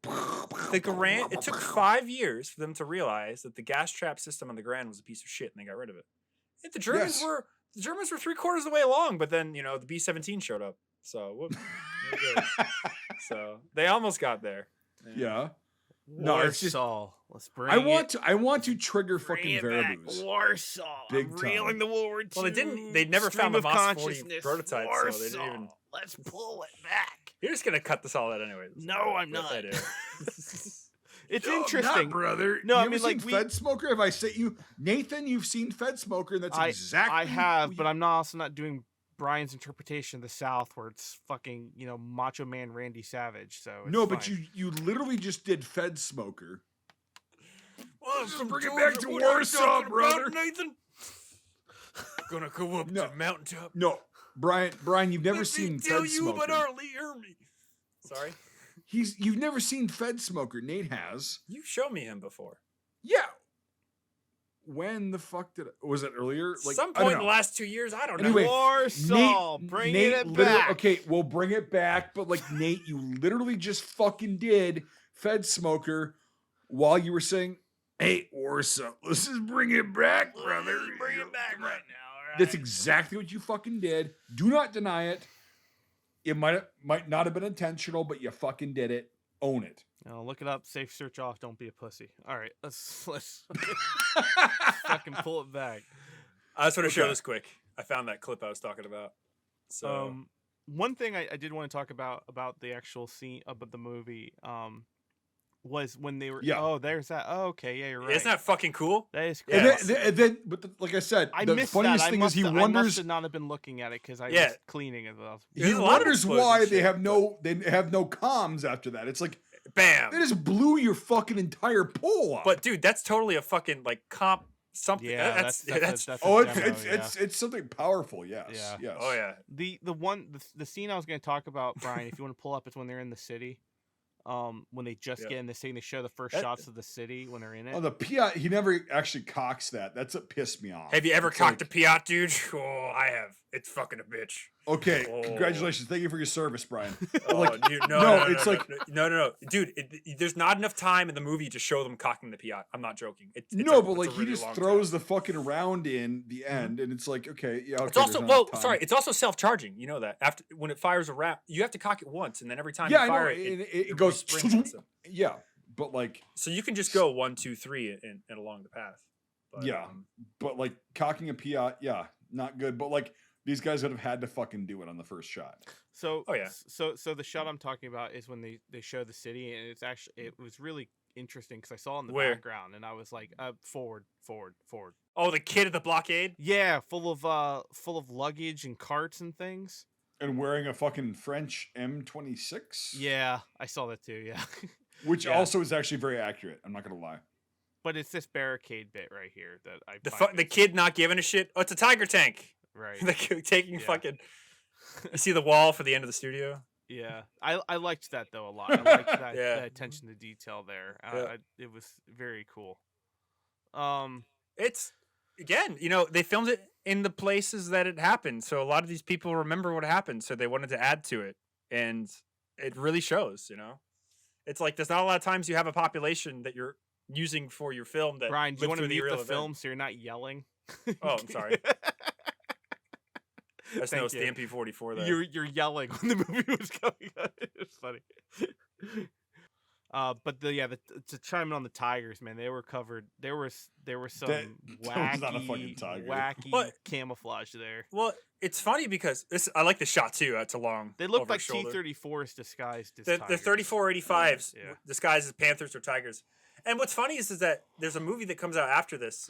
the Garand. It took 5 years for them to realize that the gas trap system on the Garand was a piece of shit, and they got rid of it. And the Germans Yes. were 3/4 of the way along, but then you know the B-17 showed up. So whoop, there it goes. So they almost got there. Yeah. No, it's just Warsaw. Let's bring I want to trigger fucking Variboos. Warsaw. Big I'm time. reeling the World War II. Well, they didn't. They never found the Moss 40 prototype, so they didn't even. Let's pull it back. You're just gonna cut this all out anyway. No, I'm Yes, not. I do. It's No, interesting. not, brother. No, You I ever mean, like, seen Fed Smoker? Have I sent you, Nathan? You've seen Fed Smoker, and that's exactly. I have, what but I'm also not doing Brian's interpretation of the South, where it's fucking Macho Man Randy Savage. So it's no, but fine. you literally just did Fed Smoker. Well, Just bring it back to Warsaw, brother. Nathan. Gonna go up No. to mountaintop. No, Brian, you've never seen Fed Smoker. Sorry, You've never seen Fed Smoker. Nate has. you showed me him before. Yeah. When the fuck was it earlier? Like Some I don't point in the know. last 2 years, I don't Anyway, know. Warsaw, bring it literally- back. Okay, we'll bring it back. But like Nate, you literally just fucking did Fed Smoker while you were saying, "Hey, Warsaw, let's just bring it back, brother. Bring it back right now. All right. That's exactly what you fucking did. Do not deny it. It might not have been intentional, but you fucking did it. Own it. Look it up. Safe search off. Don't be a pussy. All right, let's fucking pull it back. I just want to show Okay. this quick. I found that clip I was talking about. So One thing I did want to talk about the actual scene about the movie was when they were. Yeah. Oh, there's that. Oh, okay. Yeah, you're right. isn't that fucking cool? That is cool. And Yeah. then like I said, I the missed funniest that. thing is I he wonders. must not have been looking at it because I Yeah. was cleaning it. Well. He There's a lot of wonders explosive why they shit, have no comms after that. It's like Bam. they just blew your fucking entire pole up. But dude, that's totally a fucking like comp something. Yeah, that's that's a oh, demo, it's something powerful. Yes. Yeah. Yes. oh yeah. The scene I was going to talk about, Brian, if you want to pull up, it's when they're in the city. When they just Yeah. get in the city, they show the first That- shots of the city when they're in it. Oh, the Piat. He never actually cocks that. That's what pissed me off. Have you ever It's cocked like, a Piat, dude? Oh, I have. It's fucking a bitch. Okay, Oh. congratulations. Thank you for your service, Brian. Oh, Like, dude, no, no, it's like- no, dude. There's not enough time in the movie to show them cocking the Piat. I'm not joking. It's no, but it's like a he really just long throws time. the fucking round in the end, and it's like, okay, yeah, okay. It's also there's not well, enough time. sorry. It's also self-charging. You know that after when it fires a round, you have to cock it once, and then every time Yeah, you I know, fire and it it goes. resprings itself. Yeah, but like, So you can just go 1, 2, 3 and along the path. But, yeah, but like cocking a PI, yeah, not good. But like these guys would have had to fucking do it on the first shot. So, Oh, yeah. So the shot I'm talking about is when they show the city, and it was really interesting because I saw in the Where? background, and I was like, forward. Oh, the kid at the blockade? Yeah, full of luggage and carts and things. And wearing a fucking French M26. Yeah, I saw that too. Yeah, Which Yeah. also is actually very accurate. I'm not gonna lie. but it's this barricade bit right here that I The kid not giving a shit. Oh, it's a tiger tank. right. The kid taking Yeah. fucking. You see the wall for the end of the studio? Yeah, I liked that though a lot. I liked that, Yeah. that attention to detail there. Yeah. It was very cool. It's again, they filmed it in the places that it happened, so a lot of these people remember what happened, so they wanted to add to it, and it really shows. It's like there's not a lot of times you have a population that you're using for your film that. Brian, do you lived want to through mute real the event. film so you're not yelling? Oh, I'm sorry. That's no Thank you. Stampede 44 there. You're yelling when the movie was going on. It's funny. But to chime in on the tigers, man, they were covered. There was some That was not a fucking tiger. wacky But- camouflage there. Well, it's funny because I like the shot too. It's a long. They looked over like his shoulder. T-34s disguised as The tigers. 3485s Yeah. disguised as panthers or tigers. And what's funny is that there's a movie that comes out after this.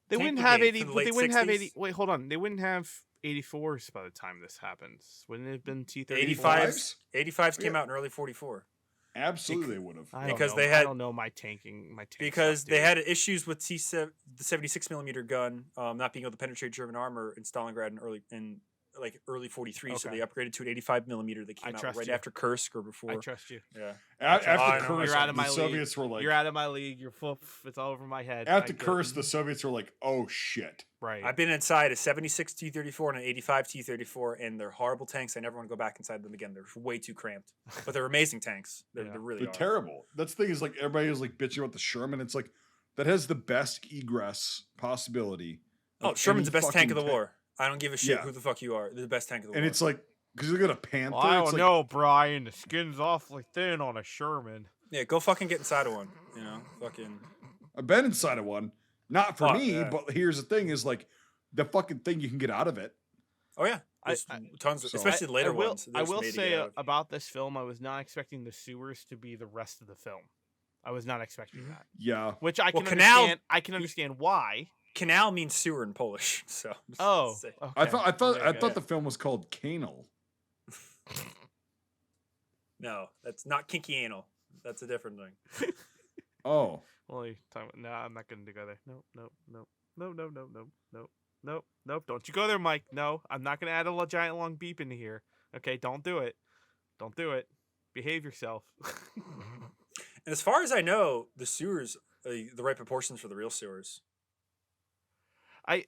They Tank wouldn't have Brigade 80. from the They late wouldn't have 60s. 80. Wait, hold on. They wouldn't have 84s by the time this happens. Wouldn't it have been T-34? 85s. 85s came Yeah. out in early 44 Absolutely, they would have. I don't because know. they I had- don't know my tanking. My tank because stuff, they dude. had issues with the 76 millimeter gun not being able to penetrate German armor in Stalingrad in early 43. So Okay. they upgraded to an 85 millimeter that came out trust right you. after Kursk or before. I trust you. Yeah. After I know. Kursk, You're out of my the league. Soviets were like. You're out of my league. You're full. It's all over my head. After I get it. Kursk, the Soviets were like, "Oh shit." Right. I've been inside a 76 T-34 and an 85 T-34, and they're horrible tanks. I never want to go back inside them again. They're way too cramped, but they're amazing tanks. They're, Yeah. they're really They're are. terrible. That's the thing is like everybody was like bitching about the Sherman. It's like that has the best egress possibility. Oh, of Sherman's the any best tank of the fucking war. I don't give a shit Yeah. who the fuck you are. They're the best tank of the war. And it's like because you look at a Panther. Well, I it's don't like, know, Brian. The skin's awfully thin on a Sherman. yeah, go fucking get inside of one. Fucking. I've been inside of one. Not for Oh, me, yeah. but here's the thing: is like the fucking thing you can get out of it. Oh yeah, there's tons, of, especially the later ones. I They're just will made to say get out of. about this film, I was not expecting the sewers to be the rest of the film. I was not expecting Mhm. that. Yeah, Which I Well, can Kanal- understand. I can understand why. Canal means sewer in Polish. So. Oh, Say- okay. I thought There you go. the film was called Kanal. No, that's not kinky anal. That's a different thing. Oh, Well, you're talking about, no, I'm not going to go there. Nope. Don't you go there, Mike. No, I'm not going to add a giant long beep into here. Okay, don't do it. Don't do it. Behave yourself. And as far as I know, the sewers are the right proportions for the real sewers. Again,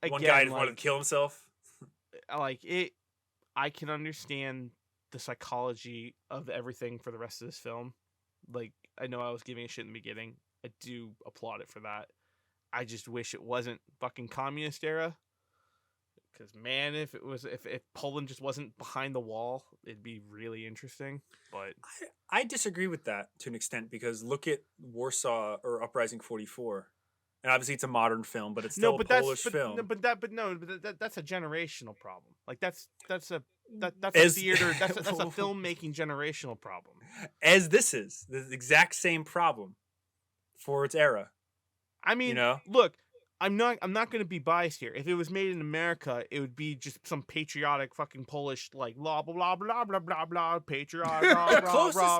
One guy just like, wanted to kill himself. like it. I can understand the psychology of everything for the rest of this film. Like, I know I was giving a shit in the beginning. I do applaud it for that. I just wish it wasn't fucking communist era. Because man, if Poland just wasn't behind the wall, it'd be really interesting. But I disagree with that to an extent because look at Warsaw or Uprising 44. And obviously it's a modern film, but it's still a Polish film. That's a generational problem. Like that's a As- theater. That's a filmmaking generational problem. As this is the exact same problem for its era. I mean, look, I'm not going to be biased here. If it was made in America, it would be just some patriotic fucking Polish like blah blah blah blah blah blah blah patriotic rah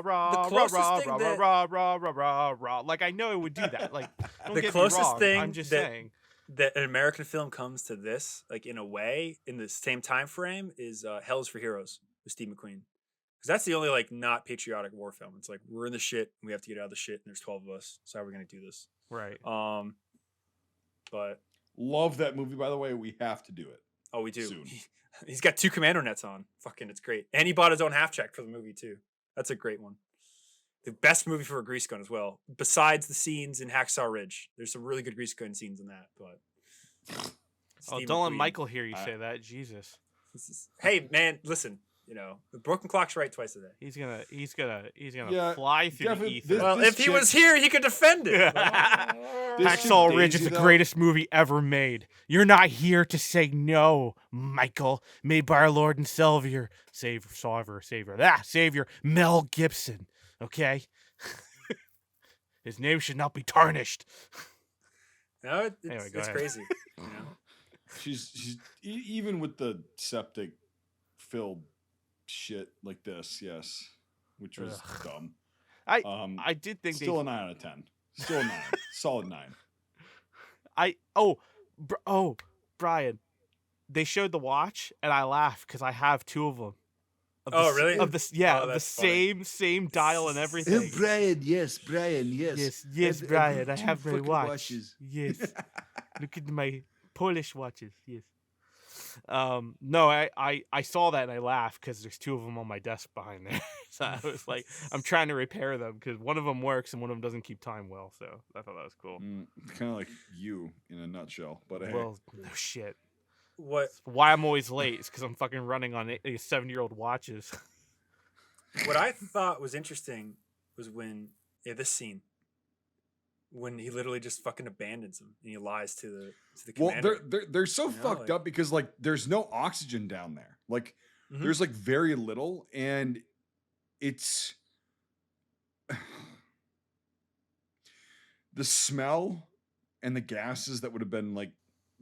rah rah rah rah rah. Like I know it would do that. Like don't The get closest me wrong. thing I'm just that- saying. That an American film comes to this, like in a way, in the same time frame, is Hell's for Heroes with Steve McQueen. Because that's the only like not patriotic war film. It's like we're in the shit, and we have to get out of the shit, and there's 12 of us. So how are we gonna do this? Right. But love that movie. By the way, we have to do it. oh, we do. Soon. He's got 2 commando nets on. Fucking, it's great. And he bought his own half check for the movie too. That's a great one. The best movie for a grease gun as well. Besides the scenes in Hacksaw Ridge, there's some really good grease gun scenes in that. But Oh, Steve don't let McQueen- Michael hear you say that. Jesus. Hey man, listen. You know, the broken clock's right twice a day. He's gonna Yeah, fly through the definitely- ether. Well, this if he chick- was here, he could defend it. This Hacksaw chick Ridge is Daisy, the though- greatest movie ever made. You're not here to say no, Michael. Made by our Lord and Savior, Savior Mel Gibson. Okay, his name should not be tarnished. No, it's, Anyway, go it's ahead. crazy. You know? She's even with the septic filled shit like this, yes, which was dumb. I did think Still a 9 out of 10. Still a 9. Solid 9. Brian, they showed the watch and I laughed because I have 2 of them. Oh, really? Of the yeah, Oh, of the that's funny. same dial and everything. Brian, yes. Yes, Brian. I 2 have my fucking watch. watches. Yes. Look at my Polish watches. Yes. No, I saw that and I laughed because there's 2 of them on my desk behind there. So I was like, I'm trying to repair them because one of them works and one of them doesn't keep time well. So I thought that was cool. Kind of like you in a nutshell, but hey. Well, no shit. What Why I'm always late is because I'm fucking running on 7-year-old watches. what I thought was interesting was when this scene when he literally just fucking abandons him and he lies to the Well, commander. they're so You know, fucked like- up because like there's no oxygen down there. Like Mhm. there's like very little, and it's the smell and the gases that would have been like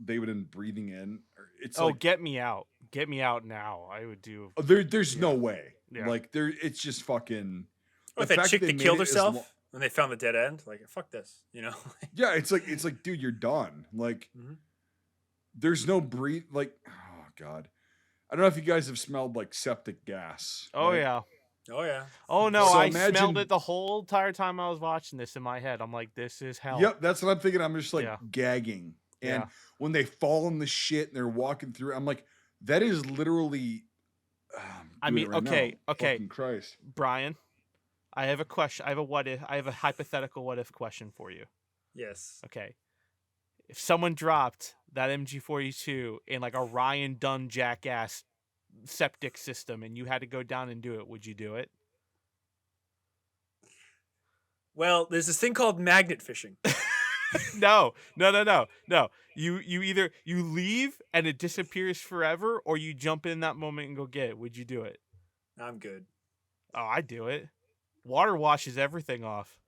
they would have been breathing in. It's Oh, like get me out! Get me out now! I would do. there's no way. Yeah. Like there, it's just fucking. What, the that fact chick they that made killed it as herself lo- when they found the dead end? Like, fuck this, you know? Yeah, it's like, dude, you're done. Like, Mhm. there's no breathe. Like, oh god, I don't know if you guys have smelled like septic gas. Oh right? yeah. Oh yeah. Oh no! So I smelled imagine- it the whole entire time I was watching this in my head. I'm like, this is hell. Yep, that's what I'm thinking. I'm just like Yeah. gagging, and Yeah. when they fall in the shit and they're walking through, I'm like, that is literally. I I'm doing mean, it right okay, now. okay. Fucking Christ. Brian, I have a question. I have a what if. I have a hypothetical what if question for you. Yes. Okay. If someone dropped that MG42 in like a Ryan Dunn jackass septic system and you had to go down and do it, would you do it? Well, there's this thing called magnet fishing. No. You either you leave and it disappears forever, or you jump in that moment and go get it. Would you do it? I'm good. Oh, I do it. Water washes everything off,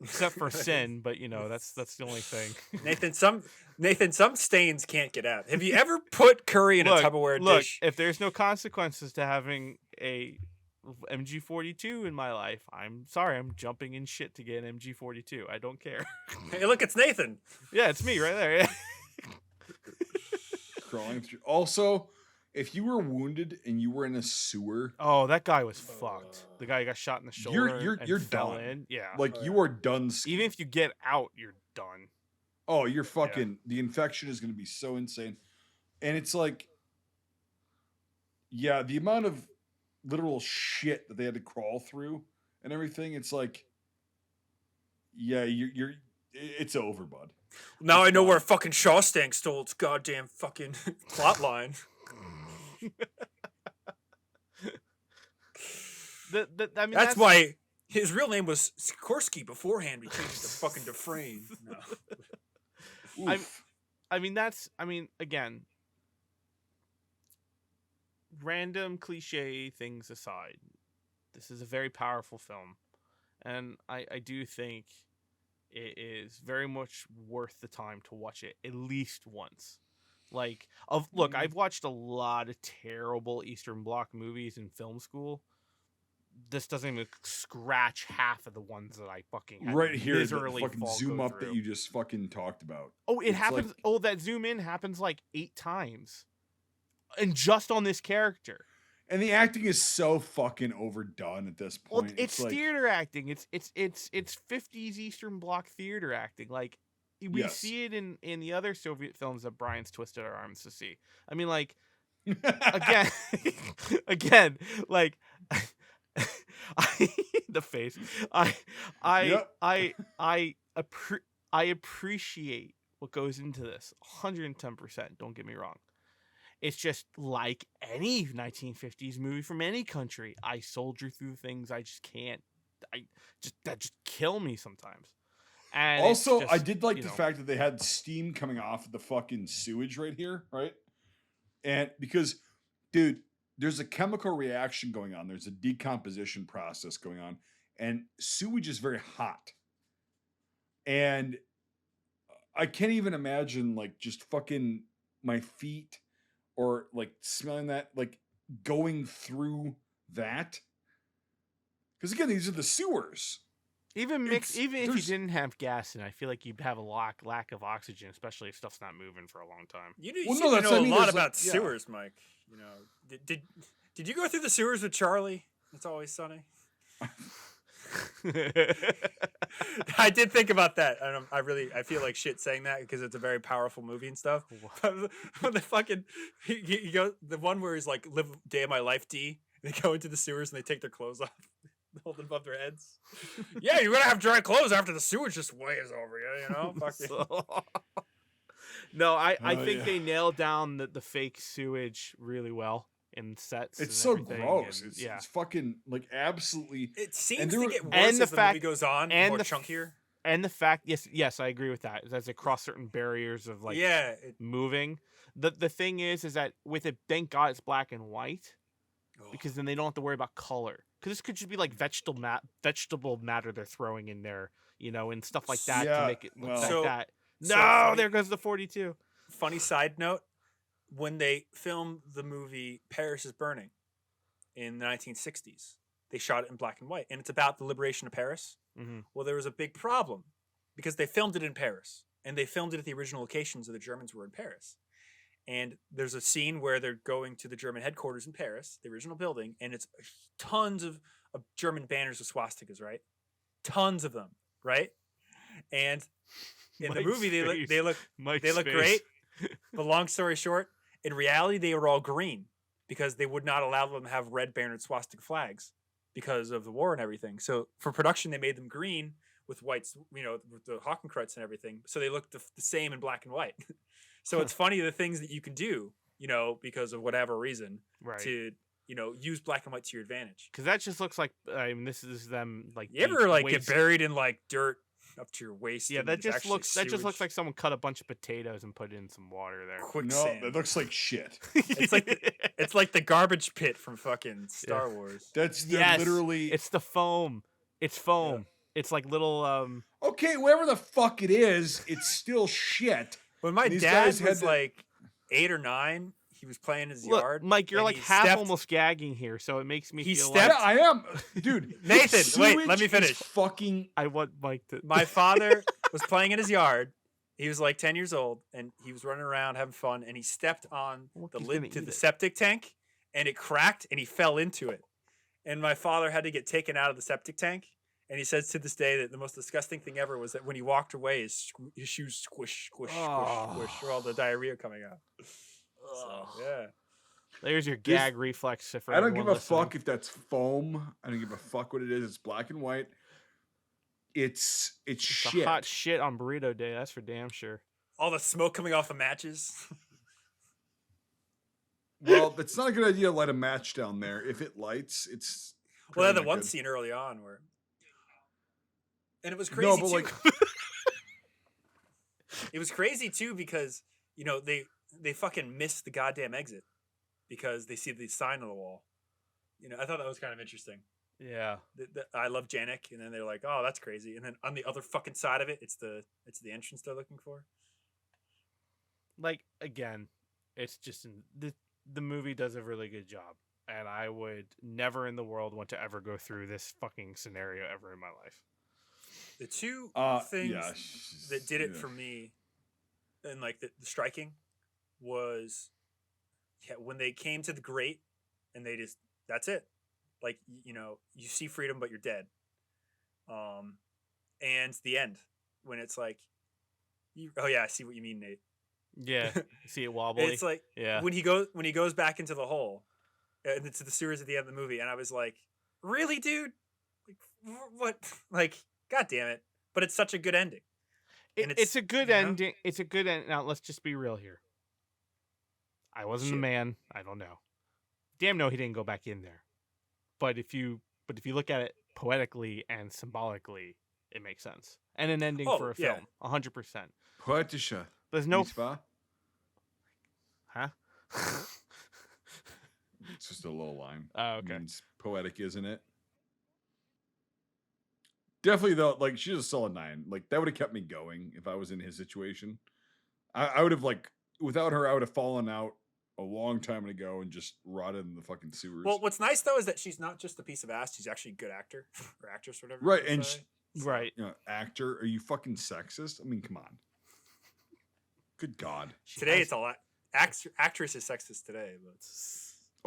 except for sin. But you know that's the only thing. Nathan, some stains can't get out. Have you ever put curry in a Tupperware dish? If there's no consequences to having a MG42 in my life, I'm sorry, I'm jumping in shit to get an MG42. I don't care. Hey, look, it's Nathan. Yeah, it's me right there. Yeah. Crawling through. Also, if you were wounded and you were in a sewer, Oh, that guy was fucked. The guy who got shot in the shoulder. you're and fell done. in. Yeah. like Oh, you yeah. are done. Even if you get out, you're done. Oh, you're fucking. The infection is going to be so insane, and it's like, yeah, the amount of literal shit that they had to crawl through and everything. It's like, yeah, it's over, bud. Now It's I know fine. where fucking Shawstank stole its goddamn fucking plot line. I mean, That's why his real name was Sikorsky beforehand. We changed it to fucking Dufresne. No. Oof. I mean, again, random cliche things aside, this is a very powerful film, and I do think it is very much worth the time to watch it at least once. Like, look, I've watched a lot of terrible Eastern Bloc movies in film school. This doesn't even scratch half of the ones that I fucking had to Right here, the miserably fucking go zoom up through. that you just fucking talked about. Oh, it It's happens. like- Oh, that zoom in happens like 8 times, and just on this character. And the acting is so fucking overdone at this Well, point. it's like, theater acting. It's 50s Eastern Bloc theater acting. Like we Yes. see it in the other Soviet films that Brian's twisted our arms to see. I mean, like again, again, like the face. Yep. I appreciate what goes into this 110%. Don't get me wrong. It's just like any 1950s movie from any country. I soldier through things I just can't. That just kill me sometimes. And Also, it's I just, did like the fact that they had steam coming off of the fucking sewage right here, right? And because, dude, there's a chemical reaction going on. There's a decomposition process going on, and sewage is very hot. And I can't even imagine like just fucking my feet or like smelling that, like going through that. Because again, these are the sewers. even It's if you there's didn't have gas in, I feel like you'd have a lack of oxygen, especially if stuff's not moving for a long time. You know, you Well, seem no, to that's know what I a mean, lot there's, like, about yeah. sewers, Mike. You know, did you go through the sewers with Charlie? It's Always Sunny. I did think about that. I feel like shit saying that because it's a very powerful movie and stuff. When the fucking he goes, the one where he's like, "Live day of my life, D." They go into the sewers and they take their clothes off, hold them above their heads. Yeah, you're gonna have dry clothes after the sewage just weighs over you. You know, fucking. No, I Oh, think yeah. they nailed down the fake sewage really well in sets. It's and so everything, gross. and It's fucking like absolutely. It seems And to there get were- worse and the as the fact- movie goes on, and more the chunkier. And the fact, yes, I agree with that. As they cross certain barriers of like Yeah, moving. The thing is that with it, thank God it's black and white, because then they don't have to worry about color. Because this could just be like vegetable matter they're throwing in there, and stuff like that to Yeah, make it look well- like So- that. so No, funny. there goes the 42. Funny side note: when they filmed the movie Paris is Burning in the 1960s, they shot it in black and white, and it's about the liberation of Paris. Mm-hmm. Well, there was a big problem because they filmed it in Paris, and they filmed it at the original locations, so the Germans were in Paris. And there's a scene where they're going to the German headquarters in Paris, the original building, and it's tons of German banners with swastikas, right? Tons of them, right? And in the Mike's movie, they look Mike's face. great. But long story short, in reality, they were all green because they would not allow them to have red bannered swastika flags because of the war and everything. So for production, they made them green with whites, with the Hakenkreuz and everything. So they looked the same in black and white. So it's funny the things that you can do, because of whatever reason, Right. to use black and white to your advantage. Because that just looks like, this is them like. You ever like waste- get buried in like dirt up to your waist? Yeah, and that it's just actually looks sewage? like someone cut a bunch of potatoes and put in some water there. No, quicksand. that looks like shit. It's like it's like the garbage pit from fucking Star Wars. That's they're Yes, literally it's the foam. It's foam. It's like little okay. Whatever the fuck it is, it's still shit. When my These dad guys had was to- like 8 or 9, he was playing his Look, yard. Mike, you're and like he half stepped- almost gagging here, so it makes me He feel stepped- Yeah, I am, dude. Nathan, wait, let sewage me is finish. Fucking I want Mike to. My father was playing in his yard. He was like 10 years old, and he was running around having fun, and he stepped on Look, the he's lid gonna to eat the it. septic tank, and it cracked, and he fell into it. And my father had to get taken out of the septic tank. And he says to this day that the most disgusting thing ever was that when he walked away, his shoes squish, squish, squish, or all the diarrhea coming out. So, yeah. There's your gag reflex. For I don't everyone give a listening. fuck if that's foam. I don't give a fuck what it is. It's black and white. It's It's shit. a hot shit on burrito day. That's for damn sure. All the smoke coming off of matches. Well, it's not a good idea to light a match down there. If it lights, it's Well, they had probably the not one good. scene early on where, and it was crazy No, but too. like It was crazy too because they fucking missed the goddamn exit because they see the sign on the wall. I thought that was kind of interesting. Yeah. I love Janik, and then they're like, "Oh, that's crazy." And then on the other fucking side of it, it's the entrance they're looking for. Like again, it's just the movie does a really good job, and I would never in the world want to ever go through this fucking scenario ever in my life. The two things yeah, that did it yeah. for me, and like the striking, was when they came to the grate, and they just that's it. Like you see freedom, but you're dead. And the end when it's like, oh yeah, I see what you mean, Nate. Yeah, see it wobbly. It's like yeah, when he goes back into the hole, and it's the sewers at the end of the movie, and I was like, really, dude? Like, what? Like, god damn it! But it's such a good ending. And it's a good ending. It's a good end. Now let's just be real here. I wasn't a Shit. man. I don't know. Damn no, he didn't go back in there. But if you look at it poetically and symbolically, it makes sense. And an ending for a film, 100%. Poetische. There's no Nicht wahr? huh? It's just a little line. Oh, okay. Means poetic, isn't it? Definitely though, like she's a solid 9. Like that would have kept me going if I was in his situation. I would have like without her, I would have fallen out a long time ago and just rotted in the fucking sewers. Well, what's nice though is that she's not just a piece of ass. She's actually a good actor or actress, or whatever. Right, you and say. Right. You know, actor, are you fucking sexist? I mean, come on. Good God. Today it's a lot. Actress is sexist today, but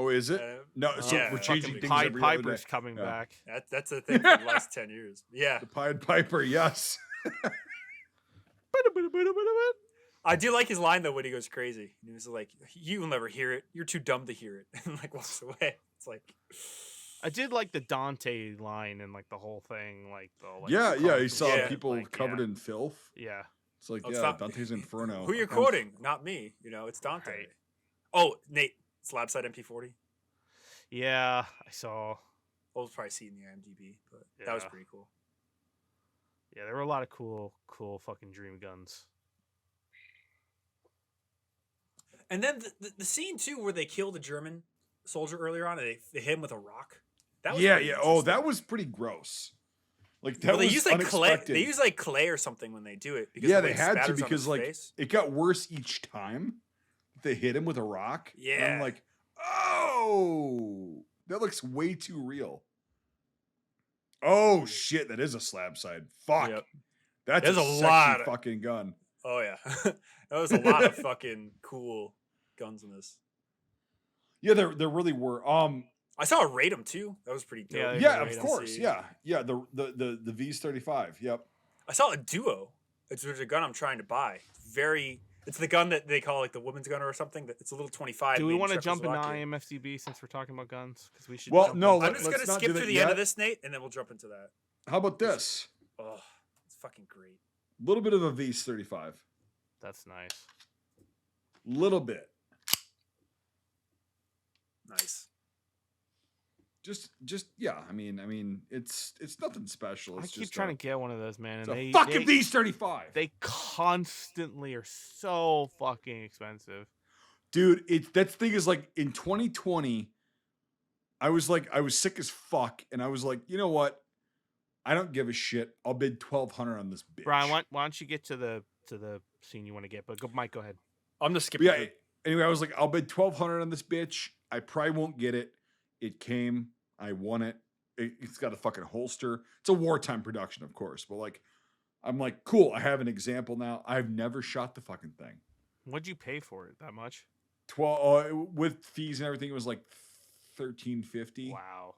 Oh, is it? No, so yeah, we're changing fucking things Pied every other day. Piper's coming Yeah. back. that's the thing for the last 10 years. Yeah, The Pied Piper, yes. I do like his line though when he goes crazy. He was like, "You will never hear it. You're too dumb to hear it," and like walks away. It's like, I did like the Dante line and like the whole thing, like the like Yeah, the yeah. He cards saw and Yeah. shit, people like, covered yeah. in filth. Yeah. It's like, Oh, it's yeah, not- Dante's Inferno. who you're I'm- quoting? Not me. You know, it's Dante. Right. Oh, Nate, Slabside MP40. Yeah, I saw. We'll probably see it in the IMDb, but that was Yeah. pretty cool. Yeah, there were a lot of cool fucking dream guns. And then the scene too where they kill the German soldier earlier on, and they hit him with a rock. That was Yeah, pretty yeah. Oh, that interesting. was pretty gross. Like that Well, they was use like clay. unexpected. They use like clay or something when they do it. Because Yeah, the way they it had to spatters on because his like face. it got worse each time. They hit him with a rock. And I'm Yeah. like, oh, that looks way too real. Oh shit, that is a slab side. Fuck. Yep. That's There's a a sexy lot of- fucking gun. Oh yeah, that was a lot of fucking cool guns in this. Yeah, there really were. I saw a Raid'em too. That was pretty dope. Yeah, there's Yeah, a of Raid'em. course. Yeah, yeah. The V's 35. Yep. I saw a Duo. It's a gun I'm trying to buy. It's the gun that they call like the woman's gun or something. It's a little 25. Do we made in want to jump into Czechoslovakia. IMFDB since we're talking about guns? Because we should. Well, jump no, into I'm it. just let's gonna not skip do through that the end of yet. this, Nate, and then we'll jump into that. How about this? Oh, it's fucking great. A little bit of a V's 35. That's nice. Little bit. Nice. Just yeah. I mean, it's nothing special. I It's keep just trying to get one of those, man. It's And a they fucking they, V's 35. they constantly are so fucking expensive. Dude, that thing is like in 2020. I was sick as fuck, and I was like, you know what? I don't give a shit. I'll bid $1,200 on this bitch. Brian, why don't you get to the scene you want to get? But go, Mike, go ahead. I'm just But skipping. yeah. Anyway, I was like, I'll bid $1,200 on this bitch. I probably won't get it. It came. I won it. It's got a fucking holster. It's a wartime production, of course. But like, I'm like, cool. I have an example now. I've never shot the fucking thing. What'd you pay for it? That much? 12 with fees and everything. It was like $1,350. Wow.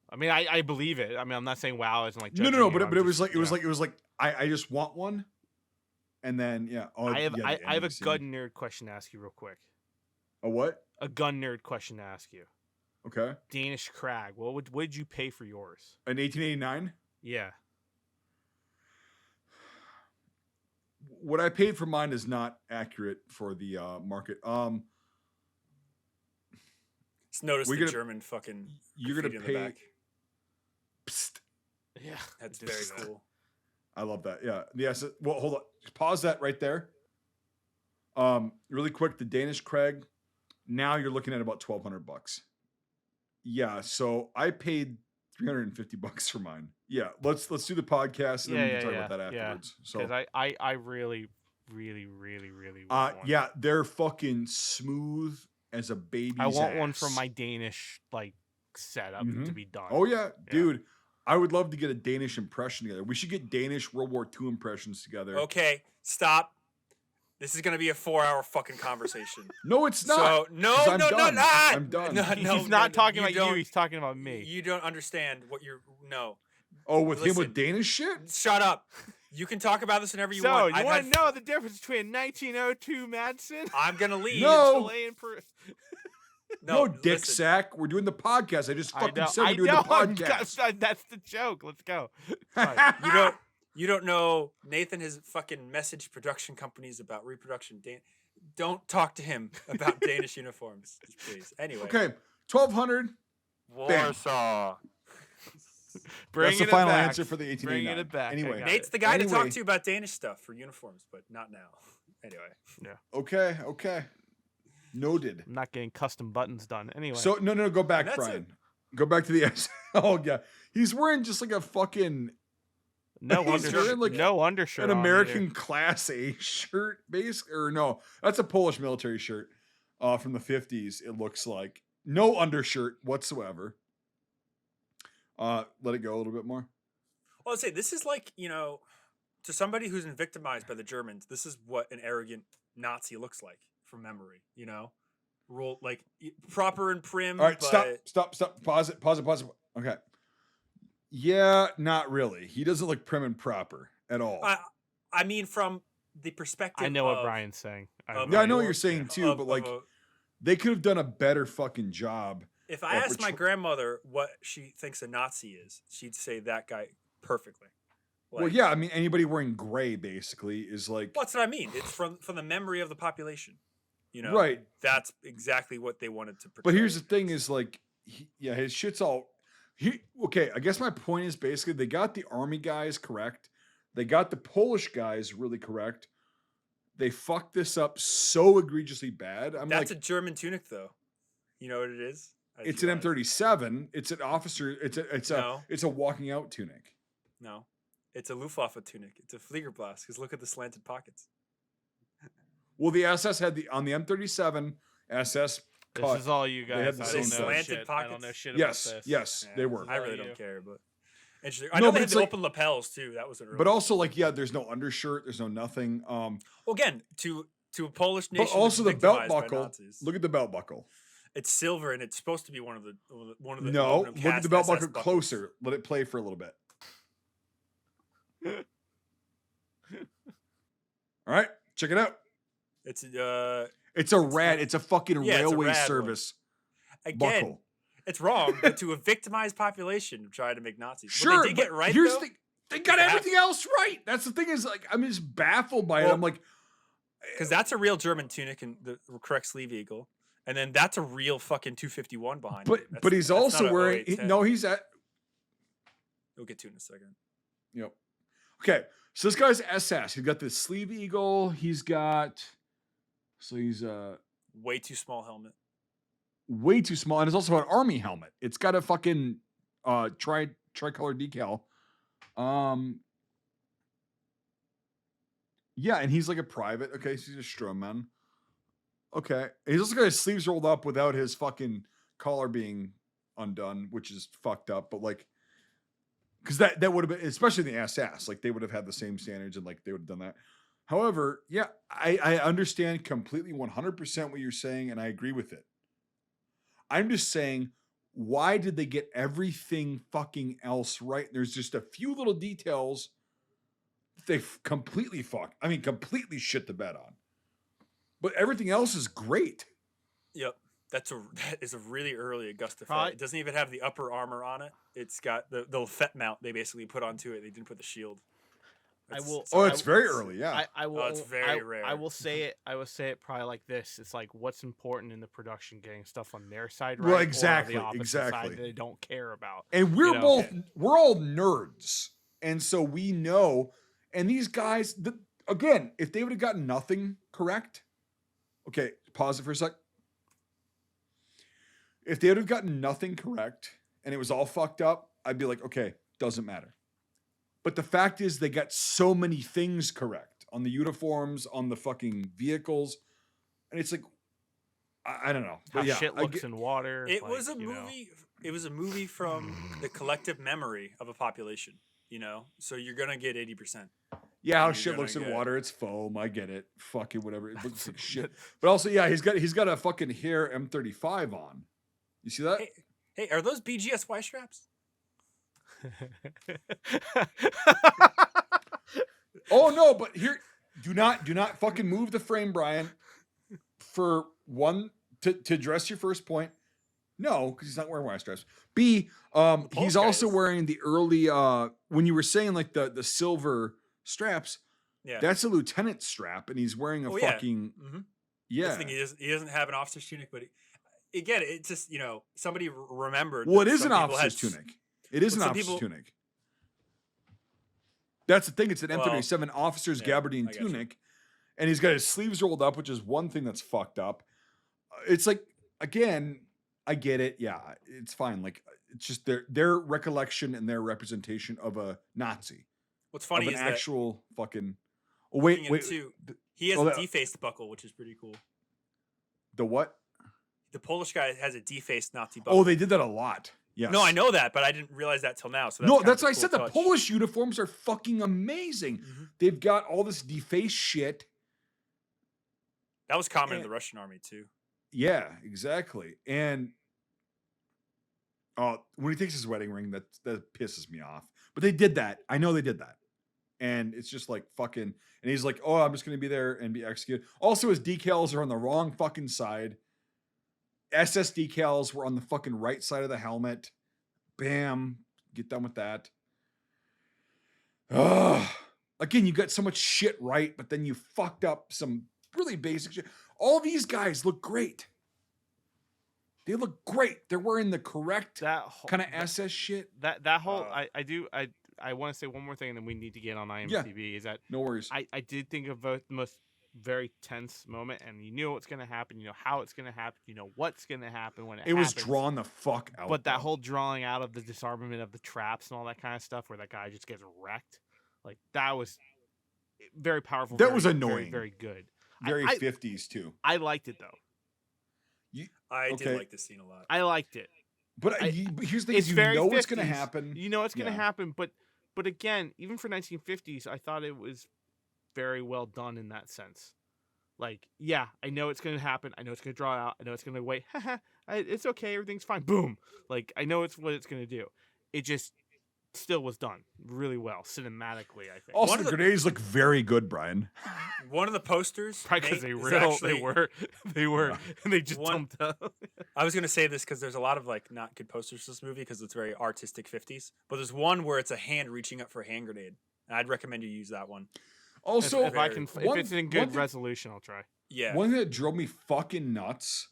I mean, I believe it. I mean, I'm not saying wow isn't like No, judging you, but I'm it was just- like it was yeah. like I just want one, and then yeah. Oh, I have yeah, the I have a ending scene. gun nerd question to ask you real quick. A what? A gun nerd question to ask you. Okay, Danish Crag. What did you pay for yours? in 1889. Yeah. What I paid for mine is not accurate for the market. Just notice we're the gonna- German fucking. You're gonna graffiti in the pay. back. Psst, Yeah. That's Just- very cool. I love that. Yeah. Yes. Well, hold on. Just pause that right there. Really quick. The Danish Craig. Now you're looking at about $1,200. Yeah. So I paid $350 for mine. Yeah. Let's do the podcast and then we can talk about that afterwards. Because So I really want one. yeah, they're fucking smooth as a baby's I want one ass. for my Danish like setup Mhm. to be done. Oh yeah, dude. I would love to get a Danish impression together. We should get Danish World War II impressions together. Okay, stop. This is gonna be a 4-hour fucking conversation. No, it's not. So no, 'cause I'm no, done. ah! I'm done. No, He's not talking about you. don't- He's talking about me. You don't understand what you're. No, Oh, with him Listen. with Danish shit? shut up. You can talk about this whenever you so want. you I've want had- to know the difference between 1902 Madsen I'm gonna leave. No. Chile and Peru? No, dick listen. sack. We're doing the podcast. I just I fucking know. said we're I doing know. the podcast. That's the joke. Let's go. You don't know Nathan has fucking messaged production companies about reproduction. Don't talk to him about Danish uniforms, please. Anyway. Okay, 1200. Warsaw. That's the Bringing it final back. answer for the 1889. Bringing it back. I Anyway, got Nate's it. the guy to Anyway. talk to about Danish stuff for uniforms, but not now. Anyway. Okay. Noted. I'm not getting custom buttons done. Anyway. So no, go back, That's Brian. Go back to the S. Oh yeah, he's wearing just like a fucking no he's undershirt. wearing, like, No undershirt. an on American either. Class A shirt, or no, that's a Polish military shirt from the 50s. It looks like no undershirt whatsoever. Let it go a little bit more. Well, I'd say this is like, to somebody who's been victimized by the Germans, this is what an arrogant Nazi looks like from memory, Roll like proper and prim. All right, but... stop. Pause it. Okay. Yeah, not really. He doesn't look prim and proper at all. I mean, from the perspective I know of, what Brian's saying. Yeah, I know what you're saying too, but like they could have done a better fucking job. If I asked my grandmother what she thinks a Nazi is, she'd say that guy perfectly. Well, yeah, I mean anybody wearing gray basically is like. Well, that's what I mean. It's from the memory of the population. Right. That's exactly what they wanted to portray. But here's the thing: is like, his shit's all. Okay, I guess my point is basically they got the army guys correct, they got the Polish guys really correct. They fucked this up so egregiously bad. That's a German tunic, though. You know what it is? It's an M37. It's an officer. It's a walking out tunic. No, it's a Luftwaffe tunic. It's a Fliegerblast. Because look at the slanted pockets. Well, the SS had on the M37 SS. This is all you They had guys. the I same don't know slanted shit. I pockets. don't know shit Yes, about this. yes, they were. I really you. don't care, but interesting. I No, know but they had it's the like- open lapels too. That was an early. But also, like, yeah, there's no undershirt. There's no nothing. well, again, to a Polish nation, But also that's the belt victimized by buckle. Nazis, Look at the belt buckle. it's silver and it's supposed to be one of the No, aluminum look at cast the belt SS buckle buckles. closer. Let it play for a little bit. All right, check it out. It's It's a rad. It's a fucking Yeah, it's a railway rad one. service again, buckle. it's wrong, but to a victimized population trying to make Nazis. Sure, What they did get but right here's though. the thing. They got Half- everything else right. That's the thing is like I'm just baffled by it. Well, I'm like, Because that's a real German tunic and the correct sleeve eagle, and then that's a real fucking 251 behind. but it. That's- but he's that's also not a wearing. 0810. No, he's at. We'll get to it in a second. Yep. Okay, so this guy's SS. He's got the sleeve eagle. He's got. So he's Way too small helmet. way too small, and it's also an army helmet. It's got a fucking tricolor decal. Yeah, and he's like a private. Okay, so he's a strongman. Okay, he's also got his sleeves rolled up without his fucking collar being undone, which is fucked up. But like, because that would have been, especially in the SS, like they would have had the same standards and like they would have done that. However, yeah, I understand completely 100% what you're saying, and I agree with it. I'm just saying, why did they get everything fucking else right? There's just a few little details they completely completely shit the bed on. But everything else is great. Yep. That is a really early Augusta Right. Fett. It doesn't even have the upper armor on it. It's got the Fett mount they basically put onto it. They didn't put the shield. It's very early, yeah. I will. it's very rare. I will say it. I will say it probably like this. It's like what's important in the production, getting stuff on their side right, Well, or on exactly, the opposite exactly. side that they don't care about. And we're know. we're all nerds. And so we know, and these guys, again, if they would have gotten nothing correct, okay, pause it for a sec. If they would have gotten nothing correct and it was all fucked up, I'd be like, okay, doesn't matter. But the fact is they got so many things correct on the uniforms, on the fucking vehicles. And it's like, I don't know. How But yeah, shit looks in water. It like, was a you know. movie. It was a movie from the collective memory of a population. So you're gonna get 80%. Yeah, how you're shit gonna looks in get- water. It's foam. I get it. Fucking whatever. It looks like shit. But also, yeah, he's got a fucking hair M35 on. You see that? Hey, are those BGSY straps? Oh no, but here, do not fucking move the frame, Brian. For one, to address your first point, no, because he's not wearing wire straps. B, he's guy also is. wearing the early when you were saying like the silver straps, Yeah. that's a lieutenant strap, and he's wearing a Oh, yeah. fucking Mhm. Yeah. This thing, he doesn't have an officer's tunic, but again, it's just somebody remembered. Well, it that is some an people officer's had tunic. It is well, an some officer's people- tunic. That's the thing. It's an Well, M37 officer's yeah, gabardine I got you. tunic, and he's got his sleeves rolled up, which is one thing that's fucked up. It's like, again, I get it. Yeah, it's fine. Like, it's just their recollection and their representation of a Nazi, What's funny of is an that actual fucking. Oh looking wait, at wait. it too, he has oh, a that- defaced buckle, which is pretty cool. The what? The Polish guy has a defaced Nazi buckle. Oh, they did that a lot. Yes. No, I know that, but I didn't realize that till now. So No, kind that's of a why I cool said the touch. Polish uniforms are fucking amazing. Mhm. They've got all this defaced shit. That was common in And- the Russian army too. Yeah, exactly. And when he takes his wedding ring, that pisses me off. But they did that. I know they did that. And it's just like fucking. And he's like, "Oh, I'm just gonna be there and be executed." Also, his decals are on the wrong fucking side. SS decals were on the fucking right side of the helmet. Bam. Get done with that. Ugh. Again, you got so much shit right, but then you fucked up some really basic shit. All these guys look great. They look great. They're wearing the correct That whole, kind of SS shit. that whole Uh, I want to say one more thing, and then we need to get on IMDb. Is that No worries. I did think of the most very tense moment, and you knew what's going to happen. You know how it's going to happen. You know what's going to happen when It was happens. drawn the fuck out. But that though. whole drawing out of the disarmament of the traps and all that kind of stuff, where that guy just gets wrecked, like that was very powerful. That very- was annoying. Very, very good. very I- 50s too. I liked it though. I Okay. did like this scene a lot. I liked it. But, I- but here's the thing: It's is you very know 50s. what's going to happen. You know it's going to Yeah. happen, but again, even for 1950s, I thought it was very well done in that sense. Like, yeah, I know it's going to happen. I know it's going to draw out. I know it's going to wait. It's okay. Everything's fine. Boom. Like, I know it's what it's going to do. It just still was done really well cinematically, I think. Also, One of the the- grenades look very good, Brian. One of the posters, Probably because Nate, they is were, actually- they were, Yeah. and they just One- dumped out. I was gonna say this because there's a lot of like not good posters for this movie because it's very artistic 50s. But there's one where it's a hand reaching up for a hand grenade, and I'd recommend you use that one. Also, if I can, if one- it's in one good thing- resolution, I'll try. Yeah, One thing that drove me fucking nuts: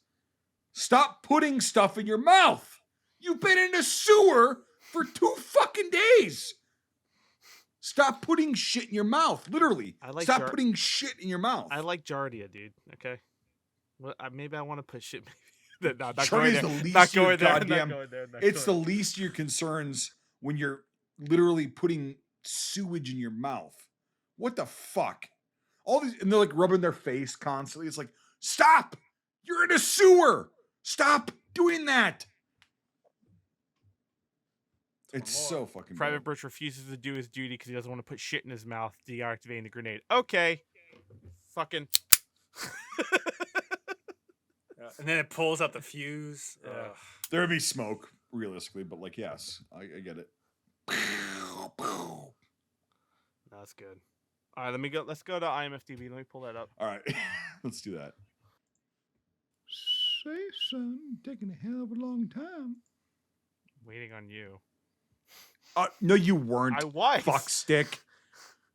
stop putting stuff in your mouth. You've been in a sewer for 2 fucking days. Stop putting shit in your mouth. Literally. I like Stop jar- putting shit in your mouth. I like Jardia, dude. Okay. Well, maybe I want to put shit. No, not Jardia's going there. the least Not of your going there. goddamn- Not going there. Not It's the going least of your concerns when you're literally putting sewage in your mouth. What the fuck? All these, and they're like rubbing their face constantly. It's like, stop! You're in a sewer. Stop doing that. It's so fucking. Private bad. Birch refuses to do his duty because he doesn't want to put shit in his mouth, deactivating the grenade. Okay. Fucking. and then it pulls out the fuse. Yeah. Ugh. There would be smoke, realistically, but like, yes, I get it. That's good. All right, let's go to IMFDB. Let me pull that up. All right, let's do that. Say, son, taking a hell of a long time. Waiting on you. No, you weren't. I was. Fuck stick.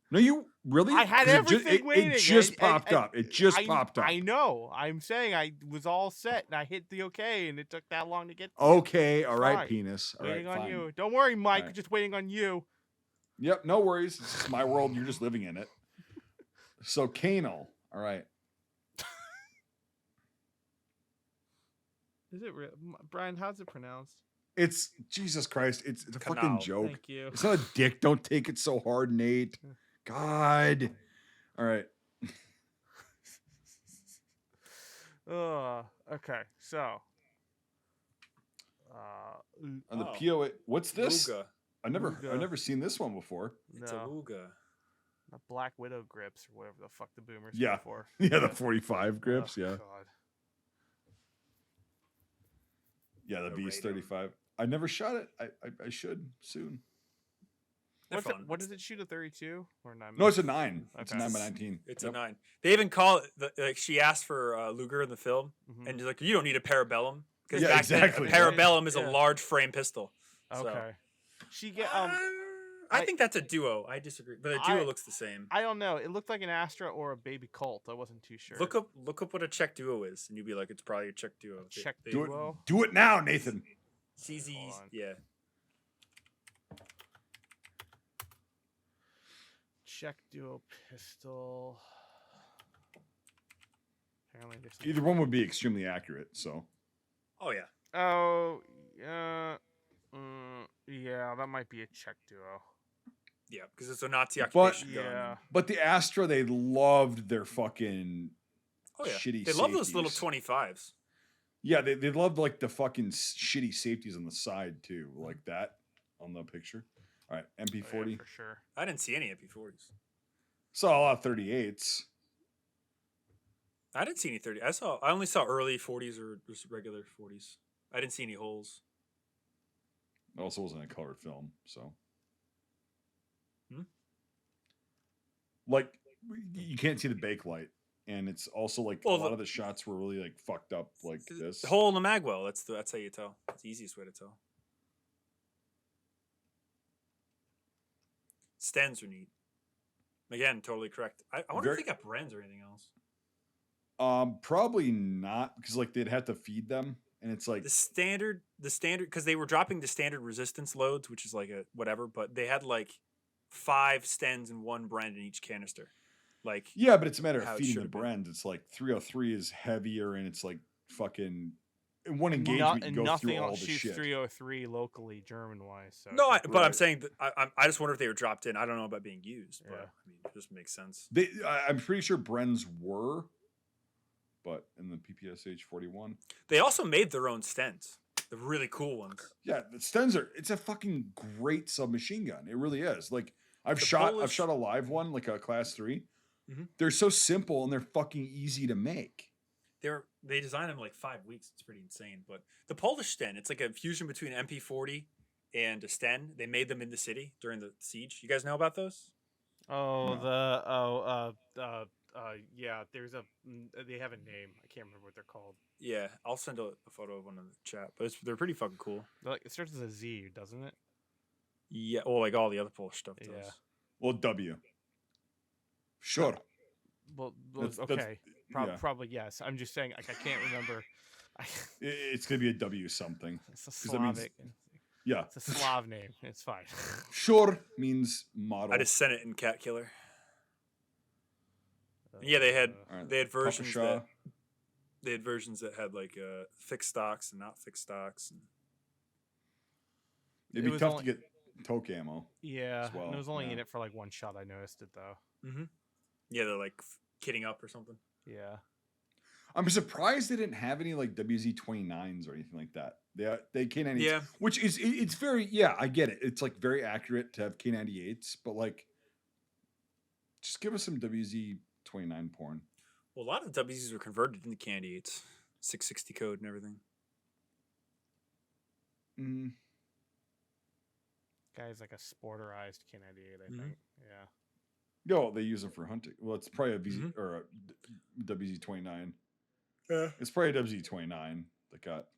No, you really? I had 'Cause everything waiting. It just and- popped and- up. It just I- popped up. I know. I'm saying I was all set and I hit the okay and it took that long to get Okay, all right, Fine. penis. All right, waiting on fine. you. Don't worry, Mike. Alright. Just waiting on you. Yep, no worries. It's just my world. You're just living in it. So, Kanal. All right. Is it real? Brian, how's it pronounced? It's Jesus Christ. It's a fucking Kanal. joke. Thank you. It's not a dick. Don't take it so hard, Nate. God. All right. Okay. So. On the Oh. POA. What's this? Luga. I've Luga. never seen this one before. It's a No, Luga. not Black Widow grips or whatever the fuck the boomers Yeah. for. Yeah, the 45 grips. Oh, Yeah. God. Yeah, the The Beast Radar. 35. I never shot it. I should soon. They're What's it, fun. what does it shoot? A 32 or 9? No, it's a 9. It's a Okay. 9 by 19. It's Yep. a 9. They even call it like she asked for Luger in the film, Mhm. and she's like, "You don't need a parabellum because Yeah, back exactly. then a parabellum is Yeah. a large frame pistol." So- Okay. She get I think that's a duo. I disagree, but a duo looks the same. I don't know. It looked like an Astra or a baby Colt. I wasn't too sure. Look up what a Czech duo is, and you'll be like, it's probably a Czech duo. Czech Do it. duo. Do it now, Nathan. CZ's, Hold on. yeah. Czech duo pistol. Apparently, there's Either one would be extremely accurate. So Oh yeah. Oh, yeah. Yeah, that might be a Czech duo. Yeah, because it's a Nazi But- occupation gun. Yeah. But the Astra, they loved their fucking Oh yeah. shitty They love those little safeties. 25s. Yeah, they loved like the fucking shitty safeties on the side too, like that on the picture. All right, Oh, MP40. yeah, for sure. I didn't see any MP40s. Saw a lot of 38s. I didn't see any 30. I only saw early 40s or just regular 40s. I didn't see any holes. It also wasn't a colored film, so. Hmm? Like, you can't see the backlight, and it's also like Well, a lot of the shots were really like fucked up, like this. The hole in the magwell. That's how you tell. It's the easiest way to tell. Stems are neat. Again, totally correct. I wonder if Very- they got Brens or anything else. Probably not, because like they'd have to feed them, and it's like The standard, because they were dropping the standard resistance loads, which is like a whatever, but they had like 5 Stens and 1 Bren in each canister. Like, yeah, but it's a matter how of it feeding the should've been. brand. It's like 303 is heavier, and it's like fucking in one And engagement you and go nothing through all else the shoots shit. 303 locally German wise. So no, it's but I'm Right. saying that I just wonder if they were dropped in. I don't know about being used, but Yeah. I mean, it just makes sense. I'm pretty sure Brens were, but in the PPSH 41, They also made their own Stens, the really cool ones. yeah, the Stenzer. It's a fucking great submachine gun. It really is. Like I've The shot Polish- a live one, like a class 3. Mhm. They're so simple and they're fucking easy to make. They designed them in like 5 weeks. It's pretty insane. But the Polish Sten, it's like a fusion between MP40 and a Sten. They made them in the city during the siege. You guys know about those? Oh, No. yeah. They have a name. I can't remember what they're called. Yeah, I'll send a photo of one in the chat. But they're pretty fucking cool. It starts with a Z, doesn't it? Yeah, well, like all the other Polish stuff does. Yeah. Well, W. Sure. Well, That's- okay. yeah. Probably yes. I'm just saying. Like I can't remember. It's gonna be a W something. It's a 'Cause that means- Slavic. Yeah. It's a Slav name. It's fine. Sure means model. I just sent it in Cat Killer. Yeah, they had All right, they had Papa versions Shaw. that they had versions that had like fixed stocks and not fixed stocks. And It'd It be was tough only- to get toke ammo. Yeah, as well, and it was only in yeah. it for like one shot. I noticed it though. yeah, they're like kitting up or something. Yeah. I'm surprised they didn't have any like WZ-29s or anything like that. They K98s, Yeah. which is it's very I get it. It's like very accurate to have K98s, but like just give us some WZ-29 porn. Well, a lot of WZs were converted into Candy 8s, 660 code and everything. Mm, Guy's like a sporterized K98, I Mhm. think. Yeah. no, they use them for hunting. Well, it's probably a VZ Mhm. or a WZ-29. Yeah. It's probably a WZ-29 that got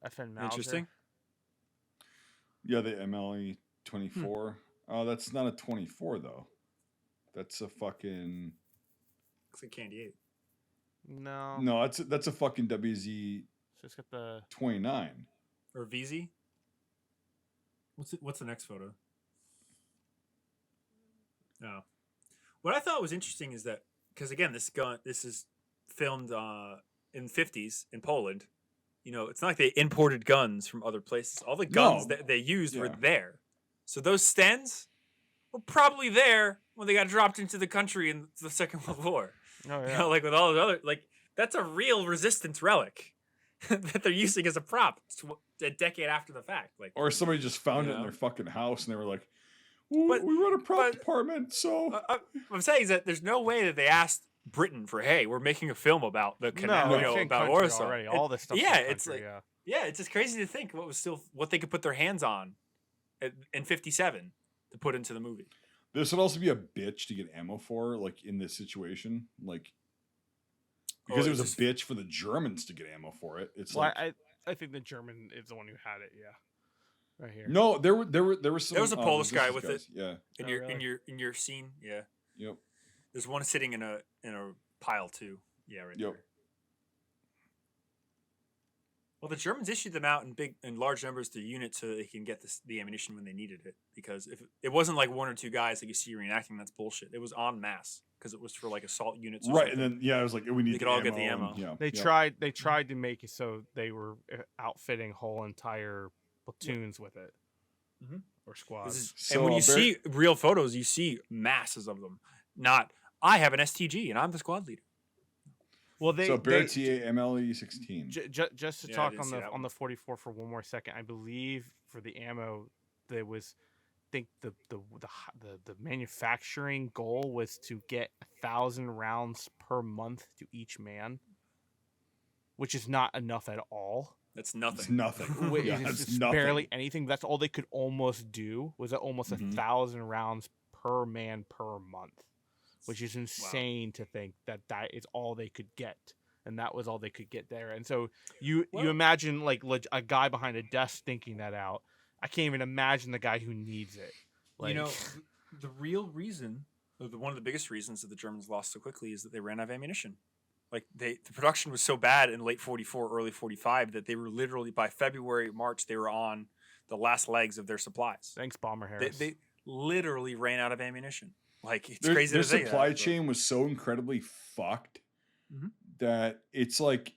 FN Mauser. Interesting. the MLE 24. Oh, that's not a 24 though. That's a fucking Looks like Candy 8. No. no. That's a fucking WZ-29. It's just got the. Or VZ. What's the next photo? No. What I thought was interesting is that because again, this is filmed in the 50s in Poland. You know, it's not like they imported guns from other places. All the guns No. that they used were Yeah. there. So those Stens were probably there when they got dropped into the country in the Second World War. Oh You yeah. know, like with all the other, like that's a real resistance relic that they're using as a prop a decade after the fact. Like, Or somebody just found it in Yeah. their fucking house and they were like, "Ooh, But- we run a prop but- department, so what I'm saying is that there's no way that they asked Britain for, hey, we're making a film about the Kanal, no, you know, it's in about country Warsaw. already. All this stuff. yeah, it's like- yeah. Yeah, it's just crazy to think what they could put their hands on in '57 to put into the movie. this would also be a bitch to get ammo for, like in this situation, like because it was it's a bitch for the Germans to get ammo for it. It's Well, like I think the German is the one who had it. Yeah. right here. No, there was some. There was a Polish guy resistance with guys. it. Yeah. In Oh, your really? in your scene, yeah. Yep. There's one sitting in a pile too. Yeah, right Yep. there. Well, the Germans issued them out in large numbers to units so they can get the ammunition when they needed it. Because if it wasn't like one or two guys that you see reenacting, that's bullshit. It was en masse because it was for like assault units. Or Right, something. and then I was like, we need They could the all get the ammo. ammo. And, yeah. They yep. tried to make it so they were outfitting whole entire platoons with it, or squads. And when you see real photos, you see masses of them. Not I have an STG and I'm the squad leader. Well, they Berthier MLE-16. Just to Yeah, I talk didn't see that on the 44 for one more second. I believe for the ammo, there was, I think the manufacturing goal was to get 1,000 rounds per month to each man, which is not enough at all. That's nothing. It's nothing. Yeah, it's barely anything. That's all they could almost do was almost 1,000 rounds per man per month, which is insane to think that is all they could get, and that was all they could get there. And so you imagine like a guy behind a desk thinking that out. I can't even imagine the guy who needs it. Like, you know, the real reason, one of the biggest reasons that the Germans lost so quickly is that they ran out of ammunition. Like the production was so bad in late 44, early 45 that they were literally by February, March, they were on the last legs of their supplies. Thanks, Bomber Harris. They literally ran out of ammunition. Like it's crazy. Their supply chain was so incredibly fucked that it's like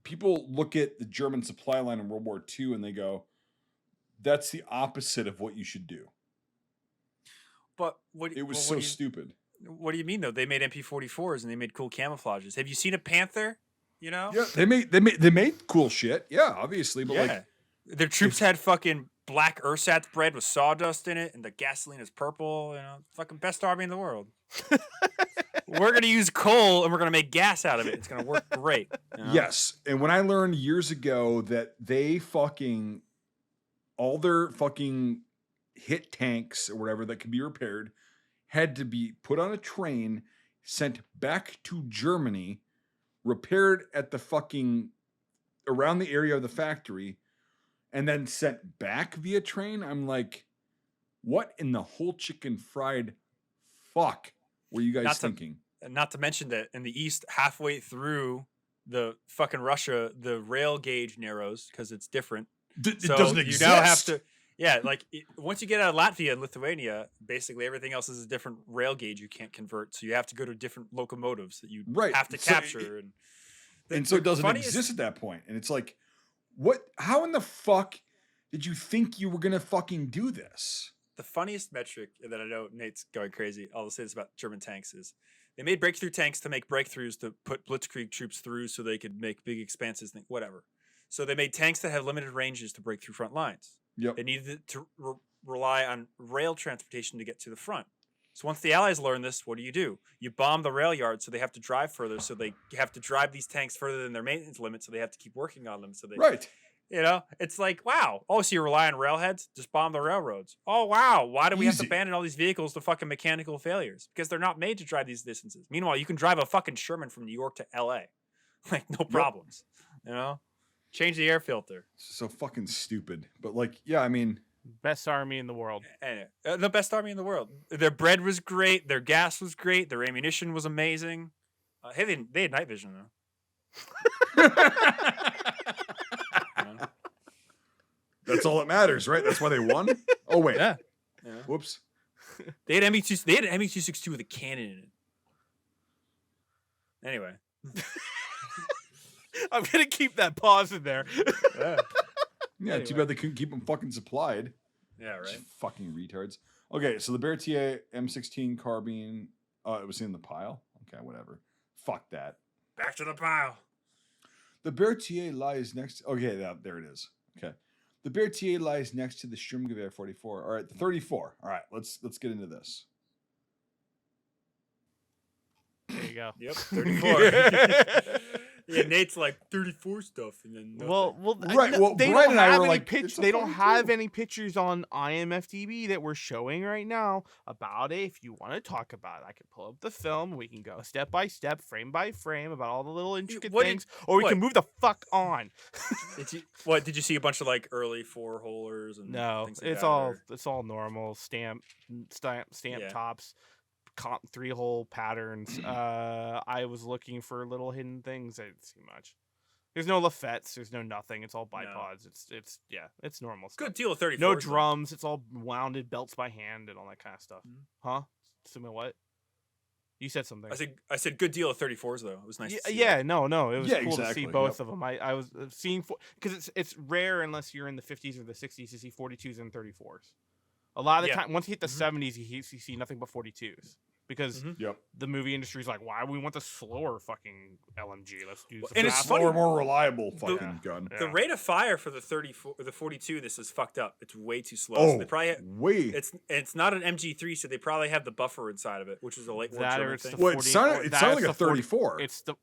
people look at the German supply line in World War II and they go, "That's the opposite of what you should do." But it was so stupid. What do you mean though? They made MP44s and they made cool camouflages. Have you seen a Panther? You know? Yeah, they made cool shit. Yeah, obviously, but like their troops had fucking black ersatz bread with sawdust in it, and the gasoline is purple. You know, fucking best army in the world. We're gonna use coal and we're gonna make gas out of it. It's gonna work great. You know? Yes, and when I learned years ago that they fucking all their fucking hit tanks or whatever that could be repaired had to be put on a train, sent back to Germany, repaired at the fucking around the area of the factory, and then sent back via train. I'm like, what in the whole chicken fried fuck were you guys thinking? Not to mention that in the East, halfway through the fucking Russia, the rail gauge narrows because it's different. It doesn't exist. You now have to, once you get out of Latvia and Lithuania, basically everything else is a different rail gauge you can't convert. So you have to go to different locomotives that you have to capture. So it doesn't exist at that point. And it's like, what? How in the fuck did you think you were gonna fucking do this? The funniest metric that I know Nate's going crazy, I'll say this about German tanks, is they made breakthrough tanks to make breakthroughs to put blitzkrieg troops through so they could make big expanses, whatever. So they made tanks that have limited ranges to break through front lines. Yep. They needed to rely on rail transportation to get to the front. So once the Allies learn this, what do? You bomb the rail yard, so they have to drive further. So they have to drive these tanks further than their maintenance limit. So they have to keep working on them. So they, you know, it's like, wow. Oh, so you rely on railheads? Just bomb the railroads. Oh, wow. Why do we have to abandon all these vehicles to fucking mechanical failures? Because they're not made to drive these distances. Meanwhile, you can drive a fucking Sherman from New York to LA. Like, no problems. You know? Change the air filter. So fucking stupid. But like, yeah, I mean, best army in the world. Anyway, the best army in the world. Their bread was great. Their gas was great. Their ammunition was amazing. Hey, they had night vision though. That's all that matters, right? That's why they won. Oh wait, yeah. Whoops. They had ME2. They had an ME262 with a cannon in it. Anyway. I'm gonna keep that pause in there. Yeah, anyway. Too bad they couldn't keep them fucking supplied. Yeah, right. Fucking retards. Okay, so the Berthier M16 carbine. It was in the pile. Okay, whatever. Fuck that. Back to the pile. The Berthier lies next. Okay, there it is. Okay, the Berthier lies next to the Sturmgewehr 44. All right, the 34. All right, let's get into this. There you go. Yep, 34. Yeah, Nate's like 34 stuff, and then nothing. Right, well, they Brian don't and I have were any like, it's a they don't have 42. any pictures on IMFDB that we're showing right now about it. If you want to talk about it, I can pull up the film. We can go step by step, frame by frame about all the little intricate what did- things, or we what? can move the fuck on. Did you see a bunch of like early 4-holers and No, things like it's that? it's all normal stamp Yeah. tops, 3-hole patterns. I was looking for little hidden things. I didn't see much. There's no Lafettes. There's no nothing. It's all bipods. It's normal stuff. Good deal of 34. No drums. It's all wounded belts by hand and all that kind of stuff. Mhm. Huh? Something what? You said something. I said good deal of 34s though. It was nice. Yeah, to see yeah, no, it was Yeah, cool to exactly, see both of them. I was seeing because it's rare unless you're in the 50s or the 60s to see 42s and 34s. A lot of the Yeah. time, once you hit the Mhm. 70s, you see nothing but 42s because Mhm. Yep. the movie industry's like, why we want the slower fucking LMG? Let's do And it's fast funny- Slower, more reliable fucking Yeah. gun. Yeah. The rate of fire for the 34 or the 42, this is fucked up. It's way too slow. Oh, So they probably way. it's not an MG3, so they probably have the buffer inside of it, which is a late war That or German it's the thing. Well, it 40 sounded, or it that sounded is like a the 40 34. It's the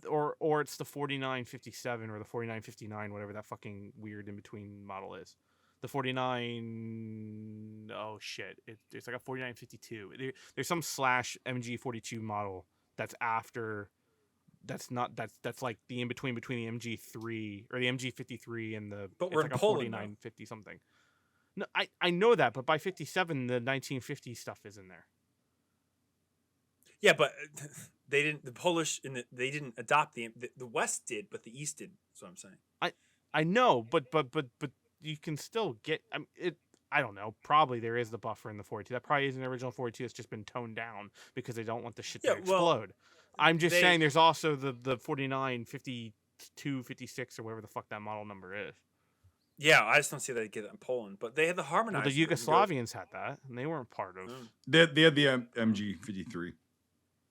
or it's the 4957 or the 4959, whatever that fucking weird in between model is. The 49. Oh shit! It's like a 4952. There's some slash MG42 model that's after. That's not that's like the in between the MG3 or the MG53 and the. But it's we're like in a Poland now. 4950 something. No, I know that, but by 57 the 1950 stuff is in there. Yeah, but they didn't. The Polish they didn't adopt the West did, but the East didn't. That's what I'm saying. I know, but you can still get. I don't know. Probably there is the buffer in the 42. That probably is an original 42. It's just been toned down because they don't want the shit Yeah, to well, explode. I'm just they- saying there's also the 49, 52, 56 or whatever the fuck that model number is. Yeah, I just don't see that they get it in Poland, but they had the Well, harmonizer. the Yugoslavians had that, and they weren't part of. Mm. They had the MG53.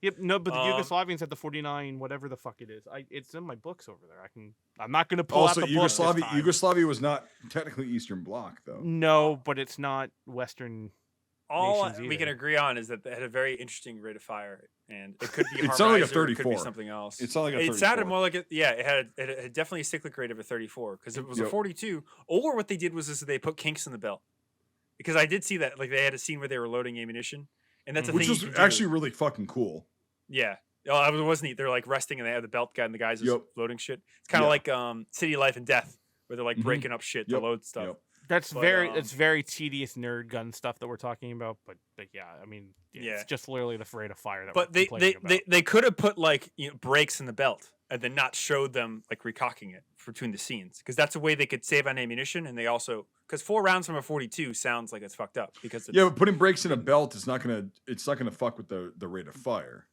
Yep, no, but the Um, Yugoslavians had the 49, whatever the fuck it is. It's in my books over there. I'm not gonna pull out Also, the book this time. Yugoslavia was not technically Eastern Bloc, though. No, but it's not Western. All nations we can either. agree on is that they had a very interesting rate of fire, and it could be It sounded like a harmonizer, it could be 34. something else. It sounded like a It sounded 34. more like it had definitely a cyclic rate of a 34 because it was a Yep. 42. Or what they did was they put kinks in the belt, because I did see that they had a scene where they were loading ammunition, and that's a Which thing was you can do. actually really fucking cool. Yeah. Oh, it was neat. They're like resting and they have the belt guy and the guys just Yep. loading shit. It's kind of Yeah. like City Life and Death, where they're like Mhm. breaking up shit to Yep. load stuff. Yep. That's But, it's very tedious nerd gun stuff that we're talking about, but yeah, I mean, Yeah. it's just literally the rate of fire that But we're they complaining about. they could have put brakes in the belt and then not showed them like recocking it between the scenes, because that's a way they could save on ammunition, and they also because 4 rounds from a 42 sounds like it's fucked up because it's, Yeah, but putting brakes in a belt is not gonna fuck with the rate of fire.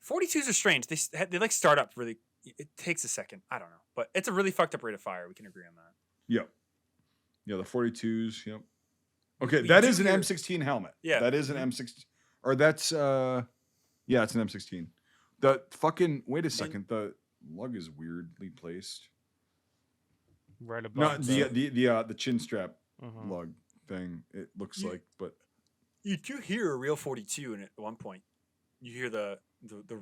42s are strange. They like start up really. It takes a second. I don't know, but it's a really fucked up rate of fire. We can agree on that. Yep. Yeah, the 42s. Yep. Okay, But that you is do an hear- M16 helmet. Yeah. that is an M16, or that's yeah, it's an M16. The fucking wait a second, the lug is weirdly placed. right above. Not the chin strap Mhm. lug thing. It looks You- like, but You do hear a real 42 in it at one point. You hear the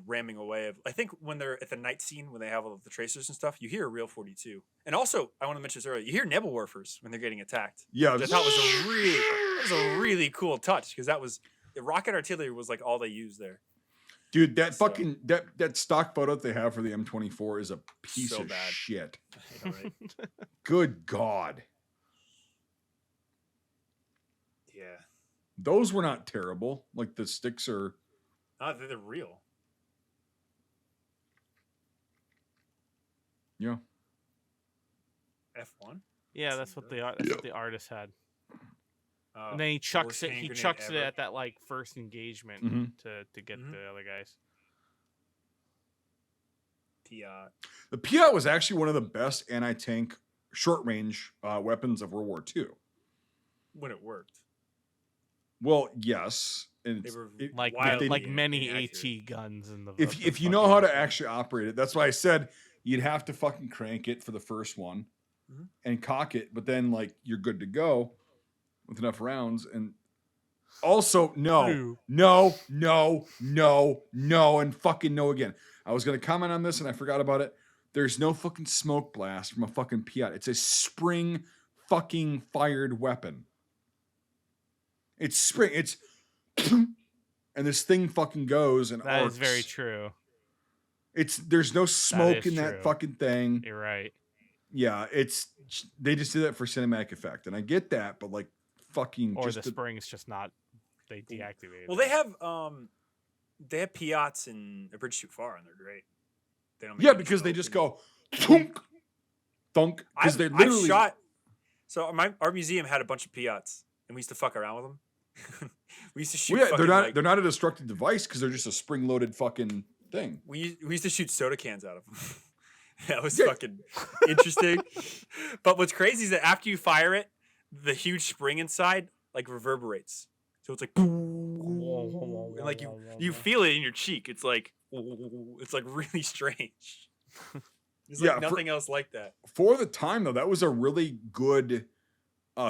ramming away of. I think when they're at the night scene when they have all of the tracers and stuff, you hear a real 42. And also, I want to mention this earlier. You hear Nebelwerfers when they're getting attacked. yeah, Which I thought was a really cool touch, because that was the rocket artillery was like all they used there. dude, that So- fucking that stock photo that they have for the M24 is a piece So of bad. shit. I know, right? Good God, Yeah. those were not terrible. Like the sticks are. They're real. Yeah. F1. Yeah, that's what the artist had. And then he chucks worst it. hand He grenade chucks it ever. at that like first engagement Mhm. to get Mhm. the other guys. Piat. The Piat was actually one of the best anti-tank short-range weapons of World War II. When it worked. Well, yes, and They it's- were it- Like wildly like many inaccurate. AT guns in the. if you know how to actually operate it, that's why I said you'd have to fucking crank it for the first one Mhm. and cock it, but then like you're good to go with enough rounds. And Also, Blue. no, and fucking no again. I was gonna comment on this and I forgot about it. There's no fucking smoke blast from a fucking Piat. It's a spring fucking fired weapon. It's spring. It's and this thing fucking goes and That arcs. is very true. There's no smoke in that true. fucking thing. You're right. Yeah, they just do that for cinematic effect, and I get that, but like fucking Or just the spring's just not. They deactivated. Well, it. they have Piats in A Bridge Too Far, and they're great. They don't. Make yeah, any because they smoke just and- go thunk, thunk. Because they're literally I've shot. So our museum had a bunch of Piats, and we used to fuck around with them. We used to shoot. Well, yeah, fucking, like, they're not a destructive device because they're just a spring loaded fucking thing. we used to shoot soda cans out of them. That was Yeah. fucking interesting. But what's crazy is that after you fire it, the huge spring inside like reverberates. So it's like boom, and like you feel it in your cheek. It's like really strange. There's like Yeah, nothing else like that. For the time though, that was a really good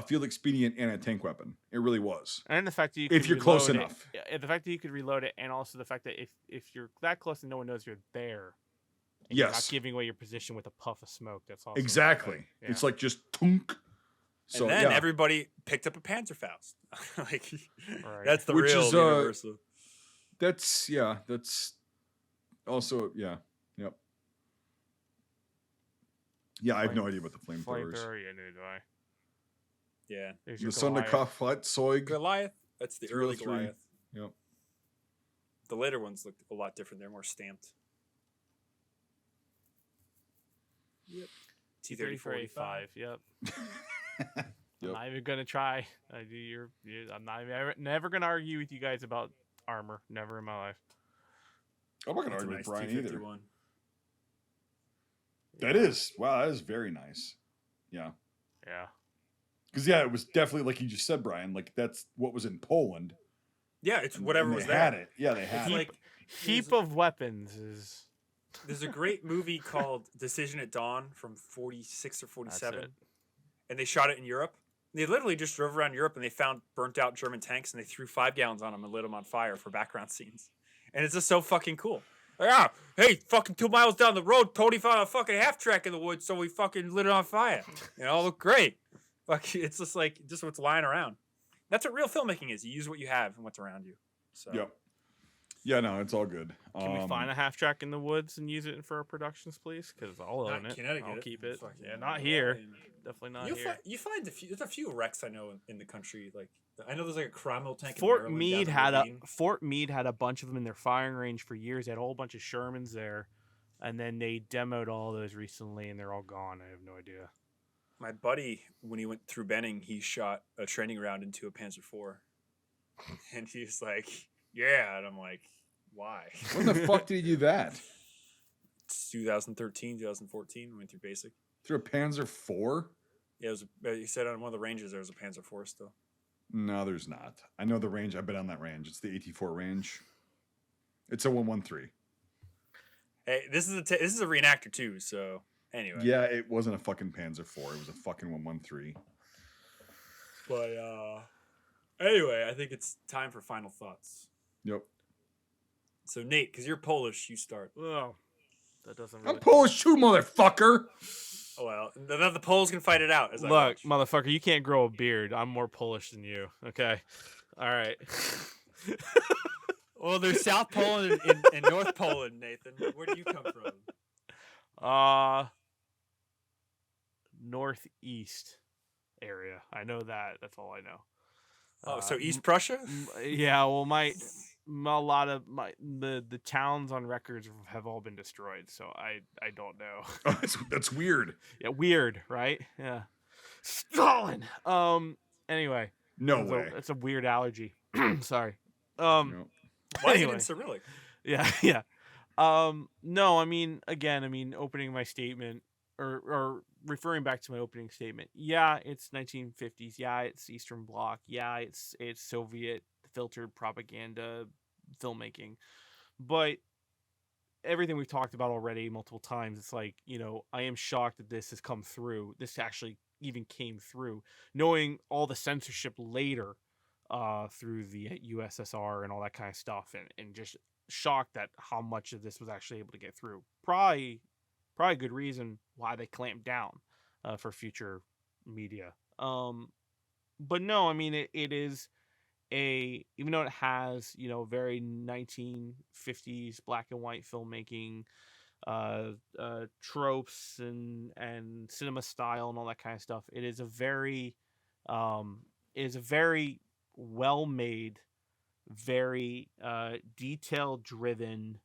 field expedient anti-tank weapon. It really was. And the fact that you If could you're close reload it- enough. yeah, the fact that you could reload it, and also the fact that if you're that close and no one knows you're there, and you're not Yes. giving away your position with a puff of smoke, that's also Exactly. Yeah. It's like just tunk. So And then yeah. everybody picked up a Panzerfaust. Like Right. that's the Which real is, universal. That's also yep. Yeah, I have no idea what the flamethrower is. Flamethrower, yeah, neither do I. Yeah. There's The your Sonderkraft Flight Goliath. That's the early 303. Goliath. Yep. The later ones look a lot different. They're more stamped. Yep. T-34A5. Yep. I'm Yep. not even gonna try. I'm not never gonna argue with you guys about armor. Never in my life. I'm not gonna That's a argue nice with Brian either. T-51. That is very nice. Yeah. Yeah. Because it was definitely like you just said, Brian. Like that's what was in Poland. Yeah, it's and- whatever and was they there. had it. Yeah, they had It's it. like Heap of weapons is. there's a great movie called Decision at Dawn from 46 or 47. it. And they shot it in Europe. They literally just drove around Europe and they found burnt out German tanks and they threw 5 gallons on them and lit them on fire for background scenes. And it's just so fucking cool. Like, hey, fucking 2 miles down the road, Tony found a fucking half track in the woods, so we fucking lit it on fire. You know, look great. Fuck, it's just like what's lying around. That's what real filmmaking is. You use what you have and what's around you. So Yep. Yeah, no, it's all good. Can we find a half track in the woods and use it for our productions, please? Because I'll Not own it. Connecticut. I'll keep it. Fucking Yeah, not here. Definitely not You, here. you find there's a few wrecks I know in the country. Like I know there's like a Cromwell tank. in Fort Maryland Meade down had the a ravine. Fort Meade had a bunch of them in their firing range for years. They had a whole bunch of Shermans there, and then they demoed all those recently, and they're all gone. I have no idea. My buddy, when he went through Benning, he shot a training round into a Panzer IV, and he's like, "Yeah," and I'm like, "Why?" When the fuck did he do that? It's 2013, 2014. We went through basic. Through a Panzer IV? Yeah, it was. He said on one of the ranges there was a Panzer IV still. No, there's not. I know the range. I've been on that range. It's the AT4 range. It's a 113. Hey, this is a reenactor too. So anyway, Yeah, it wasn't a fucking Panzer IV. It was a fucking 113. But anyway, I think it's time for final thoughts. Yep. So Nate, because you're Polish, you start. Oh, that doesn't. Really I'm Polish too, motherfucker. Oh, well, the Poles can fight it out. As I Look, watch. motherfucker, you can't grow a beard. I'm more Polish than you. Okay. All right. Well, there's South Poland and North Poland, Nathan. Where do you come from? Northeast area. I know that. That's all I know. Oh, so Uh, East Prussia? Yeah, well, a lot of the towns on records have all been destroyed, so I don't know. Oh, that's weird. Yeah, weird, right? Yeah. Stalin. Anyway, No way. it's a weird allergy. Sorry. No. Why anyway. is it in Cyrillic? Yeah. No, opening my statement or referring back to my opening statement. Yeah, it's 1950s. Yeah, it's Eastern Bloc. Yeah, it's Soviet filtered propaganda filmmaking. But everything we've talked about already multiple times, it's like, I am shocked that this has come through. This actually even came through. Knowing all the censorship later through the USSR and all that kind of stuff, and just shocked at how much of this was actually able to get through. Probably a good reason why they clamped down for future media. But no, I mean it is even though it has very 1950s black and white filmmaking tropes and cinema style and all that kind of stuff, it is a very well made, very detail driven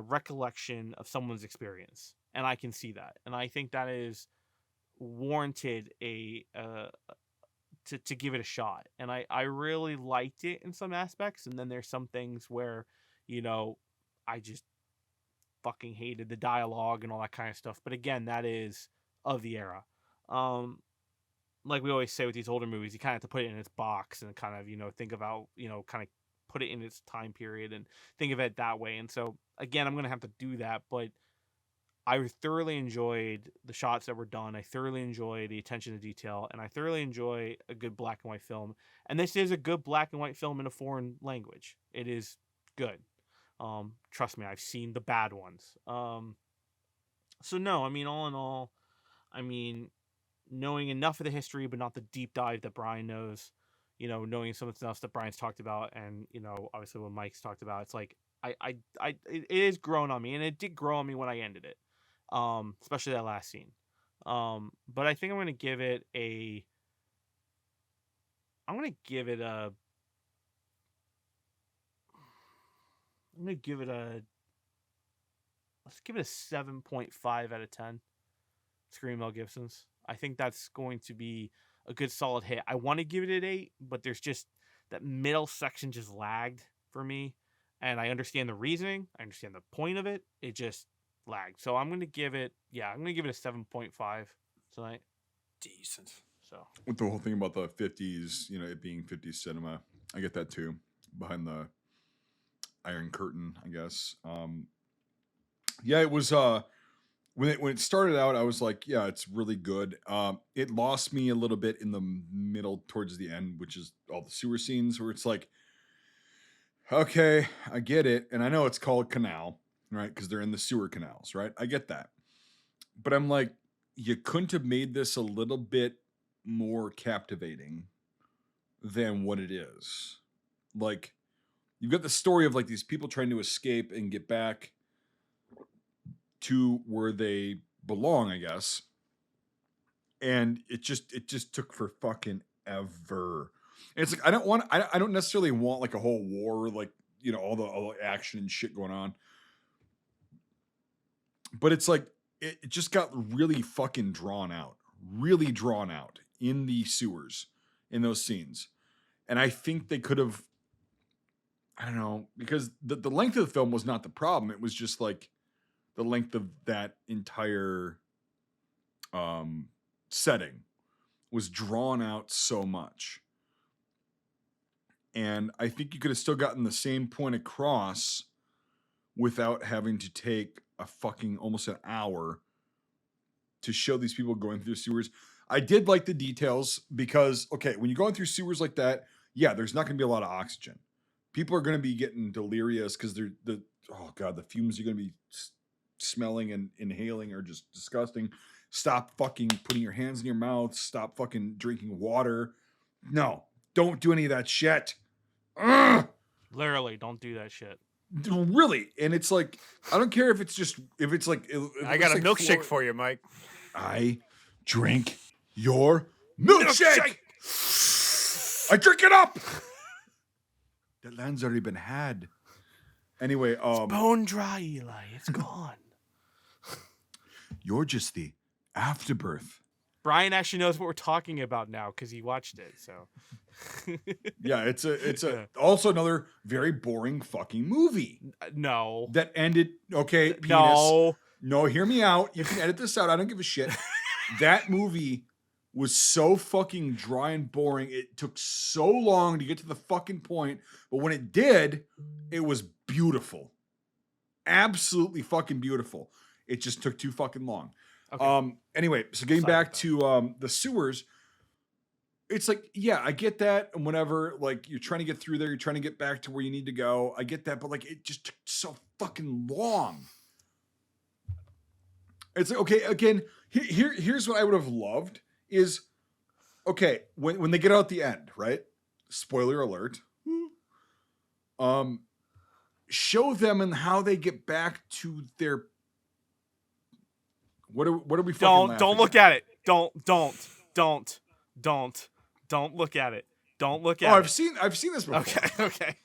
recollection of someone's experience, and I can see that, and I think that is warranted to give it a shot. And I really liked it in some aspects, and then there's some things where I just fucking hated the dialogue and all that kind of stuff, but again, that is of the era. Like we always say with these older movies, you kind of have to put it in its box and kind of think about kind of put it in its time period and think of it that way. And so again, I'm gonna have to do that, but I thoroughly enjoyed the shots that were done. I thoroughly enjoy the attention to detail, and I thoroughly enjoy a good black and white film. And this is a good black and white film in a foreign language. It is good. Trust me, I've seen the bad ones. So no, I mean, all in all, I mean, knowing enough of the history, but not the deep dive that Brian knows, knowing some of the stuff that Brian's talked about, and obviously what Mike's talked about, it's like it is grown on me, and it did grow on me when I ended it, especially that last scene. But I think I'm gonna give it a. I'm gonna give it a. Let's give it a 7.5 out of 10. Scream Mel Gibson's. I think that's going to be a good solid hit. I want to give it an 8, but there's just that middle section just lagged for me. And I understand the reasoning. I understand the point of it. It just lagged. So I'm going to give it, a 7.5 tonight. Decent. So with the whole thing about the 50s, it being 50s cinema, I get that too. Behind the Iron Curtain, I guess. It was when it started out, I was like, yeah, it's really good. It lost me a little bit in the middle towards the end, which is all the sewer scenes where it's like, okay, I get it, and I know it's called Kanal, right? Because they're in the sewer canals, right? I get that, but I'm like, you couldn't have made this a little bit more captivating than what it is. Like, you've got the story of like these people trying to escape and get back to where they belong, I guess. And it just took for fucking ever. And it's like, I don't necessarily want like a whole war, like, all the action and shit going on. But it's like, it just got really fucking drawn out in the sewers in those scenes. And I think they could have, I don't know, because the length of the film was not the problem. It was just like the length of that entire setting was drawn out so much. And I think you could have still gotten the same point across without having to take a fucking almost an hour to show these people going through sewers. I did like the details because, okay, when you're going through sewers like that, yeah, there's not going to be a lot of oxygen. People are going to be getting delirious because the fumes you're going to be smelling and inhaling are just disgusting. Stop fucking putting your hands in your mouth. Stop fucking drinking water. No, don't do any of that shit. Ugh! literally, don't do that shit. Really, and it's like, I don't care if it's like I got a milkshake for you, Mike. I drink your milkshake. I drink it up. That land's already been had. Anyway, It's bone dry, Eli. It's gone. You're just the afterbirth. Brian actually knows what we're talking about now because he watched it. So, yeah, it's also another very boring fucking movie. No, that ended. Okay, penis. No, hear me out. You can edit this out. I don't give a shit. That movie was so fucking dry and boring. It took so long to get to the fucking point, but when it did, it was beautiful. Absolutely fucking beautiful. It just took too fucking long. Okay. Anyway, so getting back to the sewers, it's like, yeah, I get that. And whenever like you're trying to get through there, you're trying to get back to where you need to go. I get that, but like it just took so fucking long. It's like, okay, again, here's what I would have loved is, okay, when they get out at the end, right? Spoiler alert. Show them and how they get back to their. What are we fucking Don't look at it. Don't look at it. Don't look at Oh, it. I've seen this before. Okay.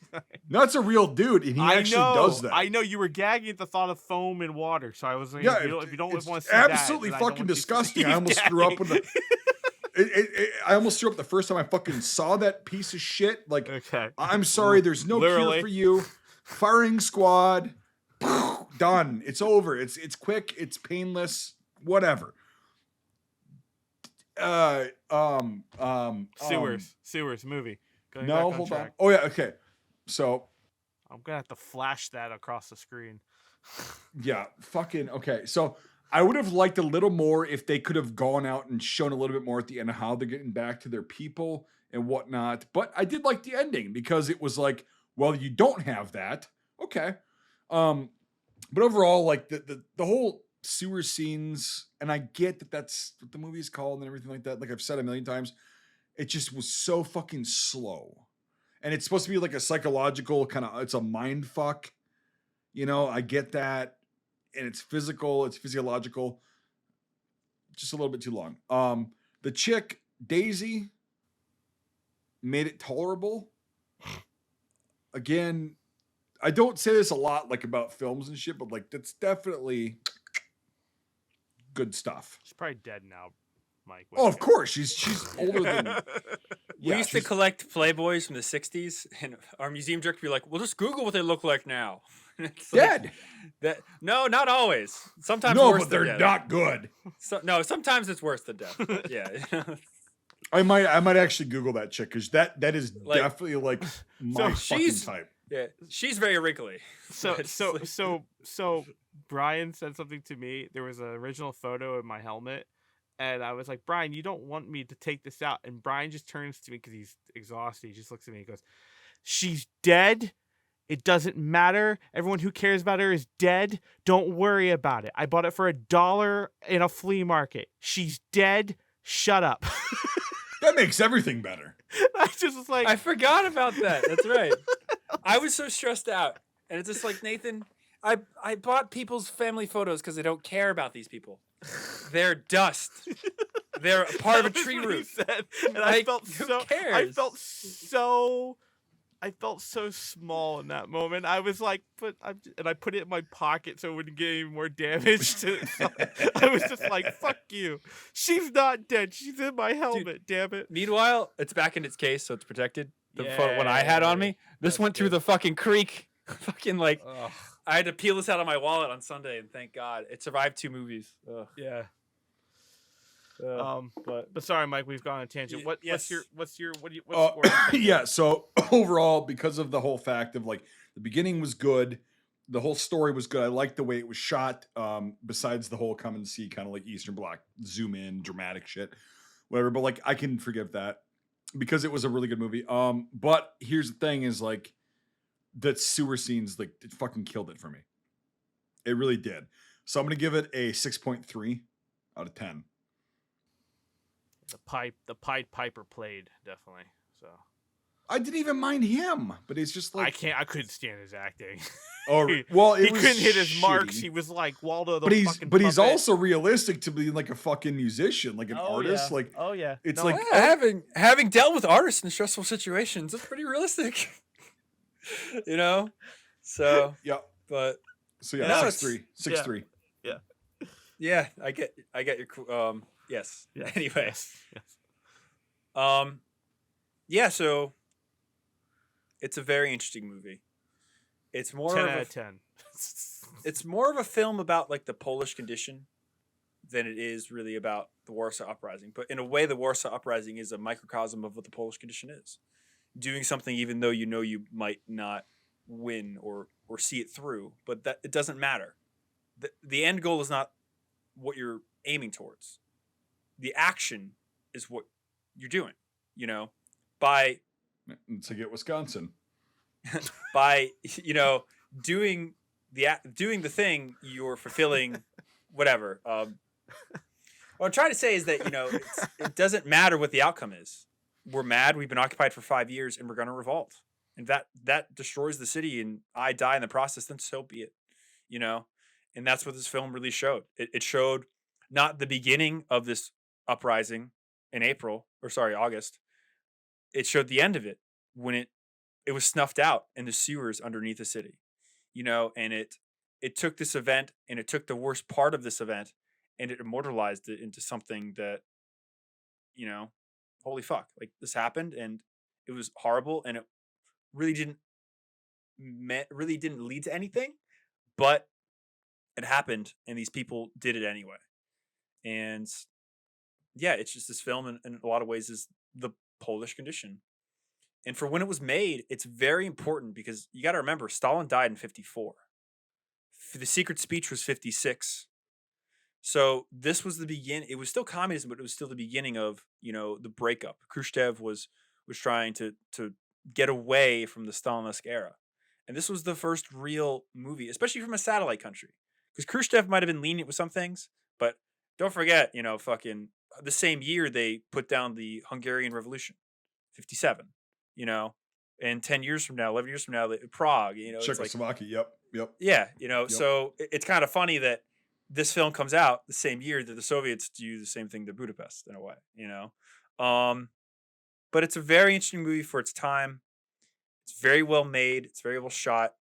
No, that's a real dude, and he actually does that. I know you were gagging at the thought of foam and water, so I was like, Yeah, if you don't want to see absolutely that, fucking disgusting. I almost threw up when I almost threw up the first time I fucking saw that piece of shit. Like, okay. I'm sorry, there's no cure for you. Firing squad, done. It's over. It's quick. It's painless. Whatever. Sewers movie. No, hold on. Oh yeah, okay. So I'm gonna have to flash that across the screen. yeah, fucking okay. So I would have liked a little more if they could have gone out and shown a little bit more at the end of how they're getting back to their people and whatnot. But I did like the ending because it was like, well, you don't have that. Okay. But overall, like the whole sewer scenes, and I get that that's what the movie is called and everything like that. Like I've said a million times, it just was so fucking slow. And it's supposed to be like a psychological kind of, it's a mind fuck. You know, I get that. And it's physical, it's physiological. Just a little bit too long. The chick, Daisy, made it tolerable. Again, I don't say this a lot like about films and shit, but like that's definitely good stuff. She's probably dead now, Mike. Oh, of course. She's older than We used to collect Playboys from the 60s, and our museum director would be like, well, just Google what they look like now. It's dead. Like, no, not always. Sometimes no, worse but they're than death. not good. No, sometimes it's worse than death. But yeah. I might actually Google that chick because that is Like, definitely like my fucking type. Yeah, she's very wrinkly. So Brian said something to me. There was an original photo of my helmet, and I was like, Brian, you don't want me to take this out. And Brian just turns to me because he's exhausted. He just looks at me and goes, she's dead. It doesn't matter. Everyone who cares about her is dead. Don't worry about it. I bought it for $1 in a flea market. She's dead. Shut up. That makes everything better. I just was like, I forgot about that. That's right. I was so stressed out. And it's just like, Nathan, I bought people's family photos because I don't care about these people. They're dust. They're a part of a tree root. And I felt who cares? I felt so small in that moment. I was like, I put it in my pocket so it wouldn't get any more damage to it. I was just like, fuck you. She's not dead. She's in my helmet, damn it. Meanwhile, it's back in its case, so it's protected. The photo one I had on me, this went through the fucking creek. Fucking like, ugh. I had to peel this out of my wallet on Sunday, and thank God it survived 2 movies. Ugh. Yeah. But sorry, Mike, we've gone on a tangent. What's your score? Yeah, so overall, because of the whole fact of like the beginning was good, the whole story was good. I liked the way it was shot. Besides the whole come and see kind of like Eastern Bloc zoom in dramatic shit, whatever. But like I can forgive that because it was a really good movie. But here's the thing: is like that sewer scenes, like it fucking killed it for me. It really did. So I'm gonna give it a 6.3 out of 10. The Pied Piper played, definitely. So I didn't even mind him, but it's just like I couldn't stand his acting. Oh well, he couldn't hit his marks. He was like Waldo the fucking But he's also realistic to being like a fucking musician, like an artist. Yeah. Like it's no, like having dealt with artists in stressful situations, it's pretty realistic. You know? So yeah. But so yeah, 6.3. 6.3. Yeah. Yeah, I get your yes. Yeah. Anyway. Yes. Yeah, so it's a very interesting movie. It's more 10 of out of 10. It's more of a film about like the Polish condition than it is really about the Warsaw Uprising. But in a way, the Warsaw Uprising is a microcosm of what the Polish condition is. Doing something even though you know you might not win or see it through, but that it doesn't matter. The end goal is not what you're aiming towards. The action is what you're doing. you know, by to get Wisconsin. by you know doing the thing, you're fulfilling whatever. What I'm trying to say is that it doesn't matter what the outcome is. We're mad. We've been occupied for 5 years, and we're going to revolt. And that destroys the city, and I die in the process. Then so be it. And that's what this film really showed. It showed not the beginning of this uprising in August. It showed the end of it when it was snuffed out in the sewers underneath the city. And it took this event, and it took the worst part of this event, and it immortalized it into something that, holy fuck, like this happened, and it was horrible, and it really didn't lead to anything, but it happened, and these people did it anyway. And yeah, it's just this film in a lot of ways is the Polish condition. And for when it was made, it's very important because you got to remember Stalin died in 1954. The secret speech was 1956. So this was the beginning. It was still communism, but it was still the beginning of, the breakup. Khrushchev was trying to get away from the Stalinist era. And this was the first real movie, especially from a satellite country. Because Khrushchev might have been lenient with some things, but don't forget, fucking the same year they put down the Hungarian Revolution, 1957, and 10 years from now, 11 years from now, Prague, Czechoslovakia, yep. Yeah, so it's kind of funny that this film comes out the same year that the Soviets do the same thing to Budapest in a way, but it's a very interesting movie for its time. It's very well made. It's very well shot.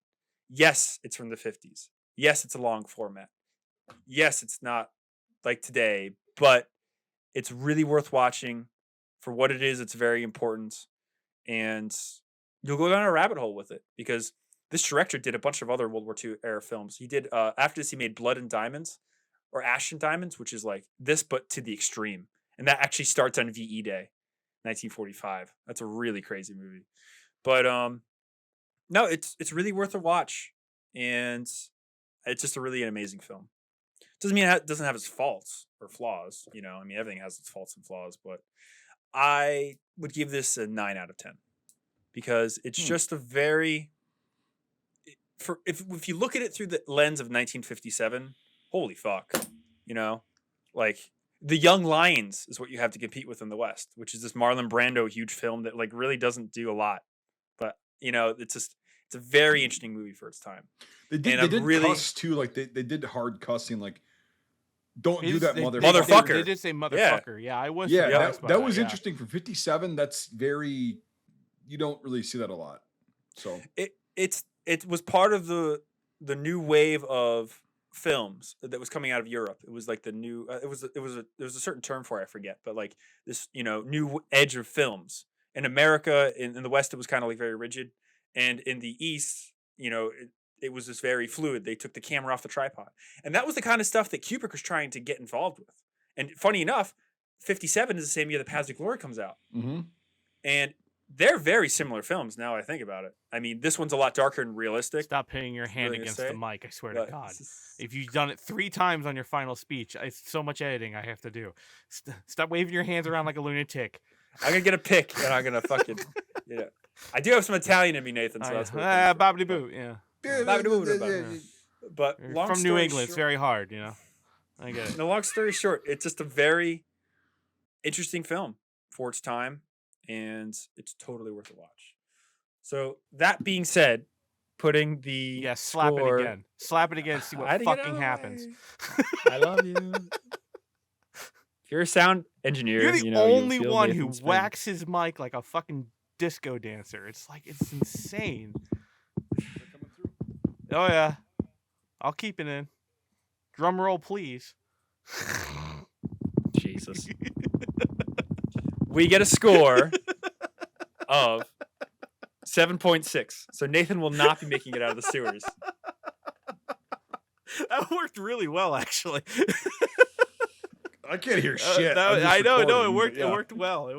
Yes, it's from the 1950s. Yes, it's a long format. Yes, it's not like today, but it's really worth watching for what it is. It's very important, and you'll go down a rabbit hole with it because this director did a bunch of other World War II era films. He did after this, he made Blood and Diamonds or Ash and Diamonds, which is like this but to the extreme, and that actually starts on VE Day, 1945. That's a really crazy movie, but no, it's really worth a watch, and it's just a really an amazing film. Doesn't mean it doesn't have its faults or flaws. Everything has its faults and flaws, but I would give this a 9 out of 10 because it's just a very if you look at it through the lens of 1957, holy fuck, like The Young Lions is what you have to compete with in the West, which is this Marlon Brando huge film that like really doesn't do a lot, but it's a very interesting movie for its time. They did cuss too, like they did hard cussing, like don't do that, motherfucker. They did say motherfucker. Yeah, I was. Yeah, that was interesting for 57. That's very, you don't really see that a lot. So it was part of the new wave of films that was coming out of Europe. It was like the new there was a certain term for it, I forget, but like this new edge of films. In America, in the West, it was kind of like very rigid, and in the East, it was just very fluid. They took the camera off the tripod, and that was the kind of stuff that Kubrick was trying to get involved with. And funny enough, 57 is the same year that Paths of Glory comes out, and they're very similar films. Now I think about it, I mean, this one's a lot darker and realistic. Stop hitting your hand against the mic. I swear to God, if you've done it 3 times on your final speech, it's so much editing I have to do. Stop waving your hands around like a lunatic. I'm gonna get a pick, and I'm gonna fucking I do have some Italian in me, Nathan. So that's what Bobbity boo, yeah. But long from New England, short, it's very hard, I get it. No, long story short, it's just a very interesting film for its time, and it's totally worth a watch. So that being said, putting the slap score... it again. Slap it again. See what fucking happens. I love you. If you're a sound engineer, you're the only one who whacks his mic like a fucking disco dancer. It's like it's insane. Oh yeah, I'll keep it in. Drum roll, please. Jesus. We get a score of 7.6. So Nathan will not be making it out of the sewers. That worked really well, actually. I can't hear shit. I know. No, it worked. Yeah. It worked well.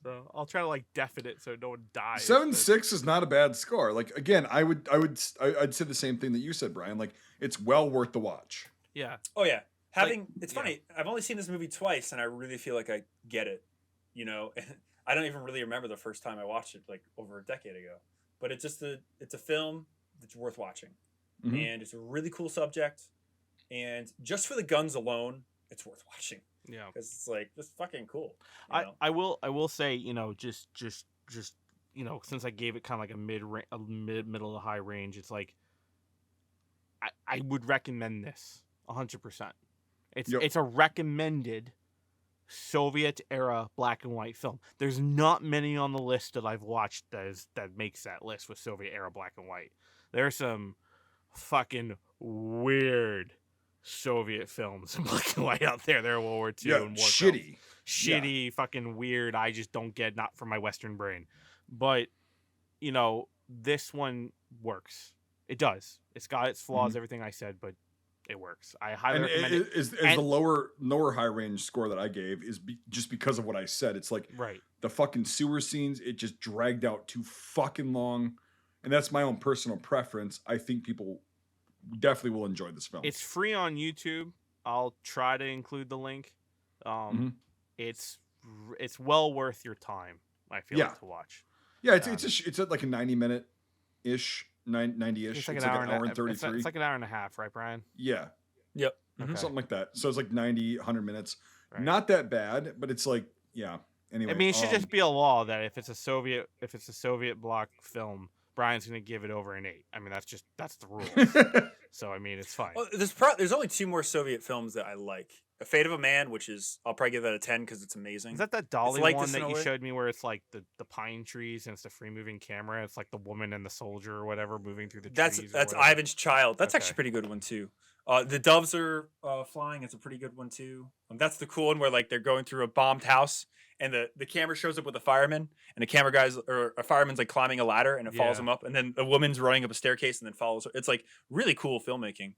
So I'll try to like deafen it so no one dies. 7.6 is not a bad score. Like again, I'd say the same thing that you said, Brian. Like it's well worth the watch. Yeah. Oh yeah. It's funny. I've only seen this movie twice, and I really feel like I get it. you know. I don't even really remember the first time I watched it, like over a decade ago. But it's a film that's worth watching, Mhm. and it's a really cool subject, and just for the guns alone, it's worth watching Yeah. because it's like just fucking cool. I will say, you know, just you know, since I gave it kind of like a middle to high range, it's like I would recommend this 100%. It's a recommended Soviet era black and white film. There's not many on the list that I've watched that makes that list with Soviet era black and white. There's some fucking weird Soviet films in black and white out there. There are World War II and war shitty. shitty, fucking weird. I just don't get, not for my Western brain. But, you know, this one works. It does. It's got its flaws, everything I said, but it works. I highly recommend it. Is the lower high range score that I gave is just because of what I said. It's like Right. the fucking sewer scenes, it just dragged out too fucking long. And that's my own personal preference. I think people definitely will enjoy this film. It's free on YouTube. I'll try to include the link. It's well worth your time, I feel like, to watch. Yeah, it's like a 90-minute ish, 90-ish. It's like an hour and 33. It's like an hour and a half, right, Brian? Yeah. Yep. Okay. Something like that. So it's like 90, 100 minutes. Right. Not that bad, but it's like, yeah. Anyway, I mean, it should just be a law that if it's a Soviet bloc film, Brian's going to give it over an 8. I mean, that's the rule. So I mean, it's fine. Well, there's only 2 more Soviet films that I like. A Fate of a Man, which is I'll probably give that a 10 because it's amazing. Is that Dolly like one this in that a you way. showed me where it's like the pine trees and it's the free moving camera? It's like the woman and the soldier or whatever moving through the trees. That's or whatever. Ivan's Child. That's Okay. actually a pretty good one too. The doves are flying. It's a pretty good one too. That's the cool one where like they're going through a bombed house and the camera shows up with a fireman and a fireman's like climbing a ladder and it follows Yeah. him up and then a woman's running up a staircase and then follows her. It's like really cool filmmaking.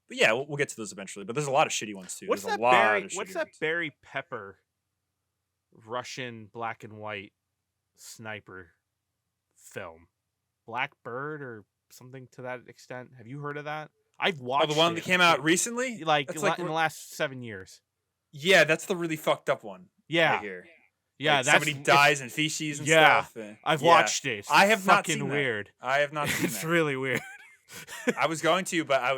But yeah, we'll get to those eventually. But there's a lot of shitty ones too. What's There's that a lot Barry? of What's shitty that ones. Barry Pepper Russian black and white sniper film? Blackbird or something to that extent. Have you heard of that? I've watched. Oh, the one it. that came out recently? like That's in the last 7 years. Yeah, that's the really fucked up one. Yeah, Right here. yeah. Like That's somebody dies in feces and Yeah, stuff. I've Yeah. watched it. It's I have not fucking seen that. weird. I have not seen It's that. really weird. I was going to, but I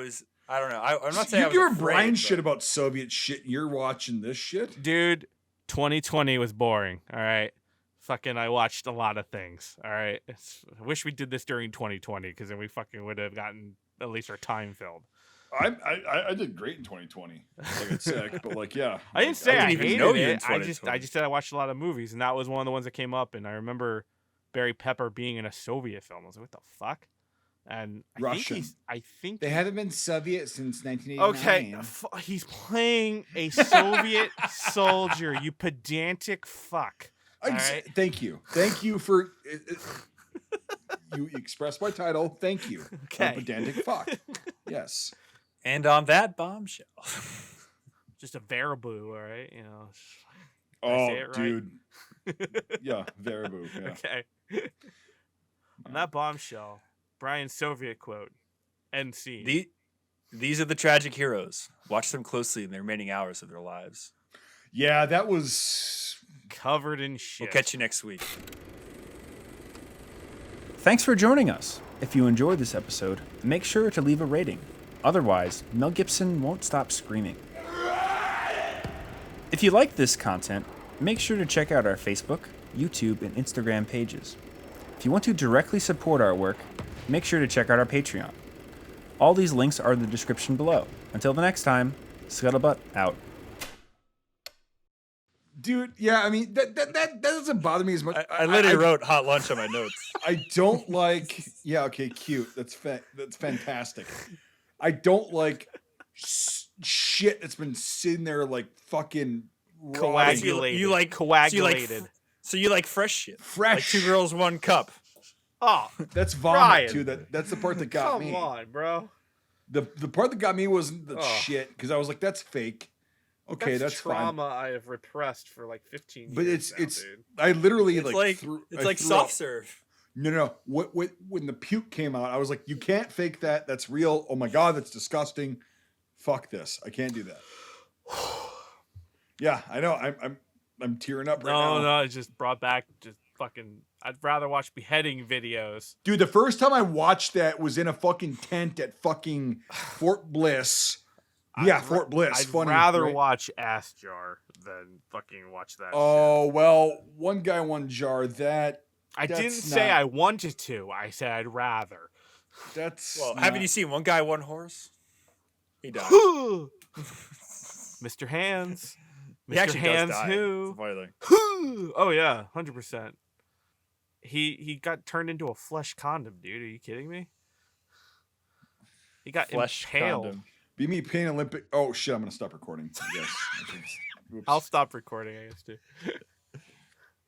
don't know. I'm not saying I You're was doing afraid, Brian but- shit about Soviet shit. And you're watching this shit. Dude, 2020 was boring. All right. Fucking, I watched a lot of things. All right. I wish we did this during 2020 because then we fucking would have gotten at least our time filled. I did great in 2020. Like it's sick, but like yeah. I didn't say I, didn't even hated know you in it. I 2020. just said I watched a lot of movies, and that was one of the ones that came up. And I remember Barry Pepper being in a Soviet film. I was like, what the fuck? And Russian. I think They haven't been Soviet since 1989. okay. He's playing a Soviet soldier. You pedantic fuck. All right. Thank you for you expressed my title. Thank you. Okay. Pedantic fuck. Yes. And on that bombshell. Just a Varibu, all right. You know. Oh, say it right? dude. Yeah, Varibu. Yeah. Okay. On that bombshell, Brian's Soviet quote. End scene. These are the tragic heroes. Watch them closely in the remaining hours of their lives. Yeah, that was Covered in shit. We'll catch you next week. Thanks for joining us. If you enjoyed this episode, make sure to leave a rating. Otherwise, Mel Gibson won't stop screaming. If you like this content, make sure to check out our Facebook, YouTube, and Instagram pages. If you want to directly support our work, make sure to check out our Patreon. All these links are in the description below. Until the next time, Scuttlebutt out. dude. Yeah, I mean that doesn't bother me as much. I literally wrote hot lunch on my notes. I don't like. Yeah, okay, cute. That's fantastic. I don't like shit that's been sitting there like fucking rotting. Coagulated. You like- coagulated. So you like fresh shit. Fresh. Like 2 girls, 1 cup. Oh, That's vomit Brian. too. That's the part that got come me. on, bro. The part that got me wasn't the Oh. shit because I was like, that's fake. Okay, that's fine. trauma I have repressed for like 15 years. But it's now, it's. dude. I literally It's like I like threw soft up. serve. No. When the puke came out, I was like, you can't fake that. That's real. Oh my god, that's disgusting. Fuck this. I can't do that. Yeah, I know. I'm tearing up right No, now. no, it just brought back just fucking. I'd rather watch beheading videos. Dude, the first time I watched that was in a fucking tent at fucking Fort Bliss. Yeah, Fort Bliss. I'd Funny, rather right? watch Ass Jar than fucking watch that shit. Oh, well, one guy, one jar. That I didn't that's say not- I wanted to. I said I'd rather. That's Well, not- haven't you seen One Guy, One Horse? He died. Mr. Hands. He Mr. actually Hands does die. who? It's a funny thing. Oh yeah, 100%. He got turned into a flesh condom, dude. Are you kidding me? He got Flesh impaled. condom. Be Me Pain Olympic. Oh shit! I'm gonna stop recording. Yes. I'll stop recording, I guess too.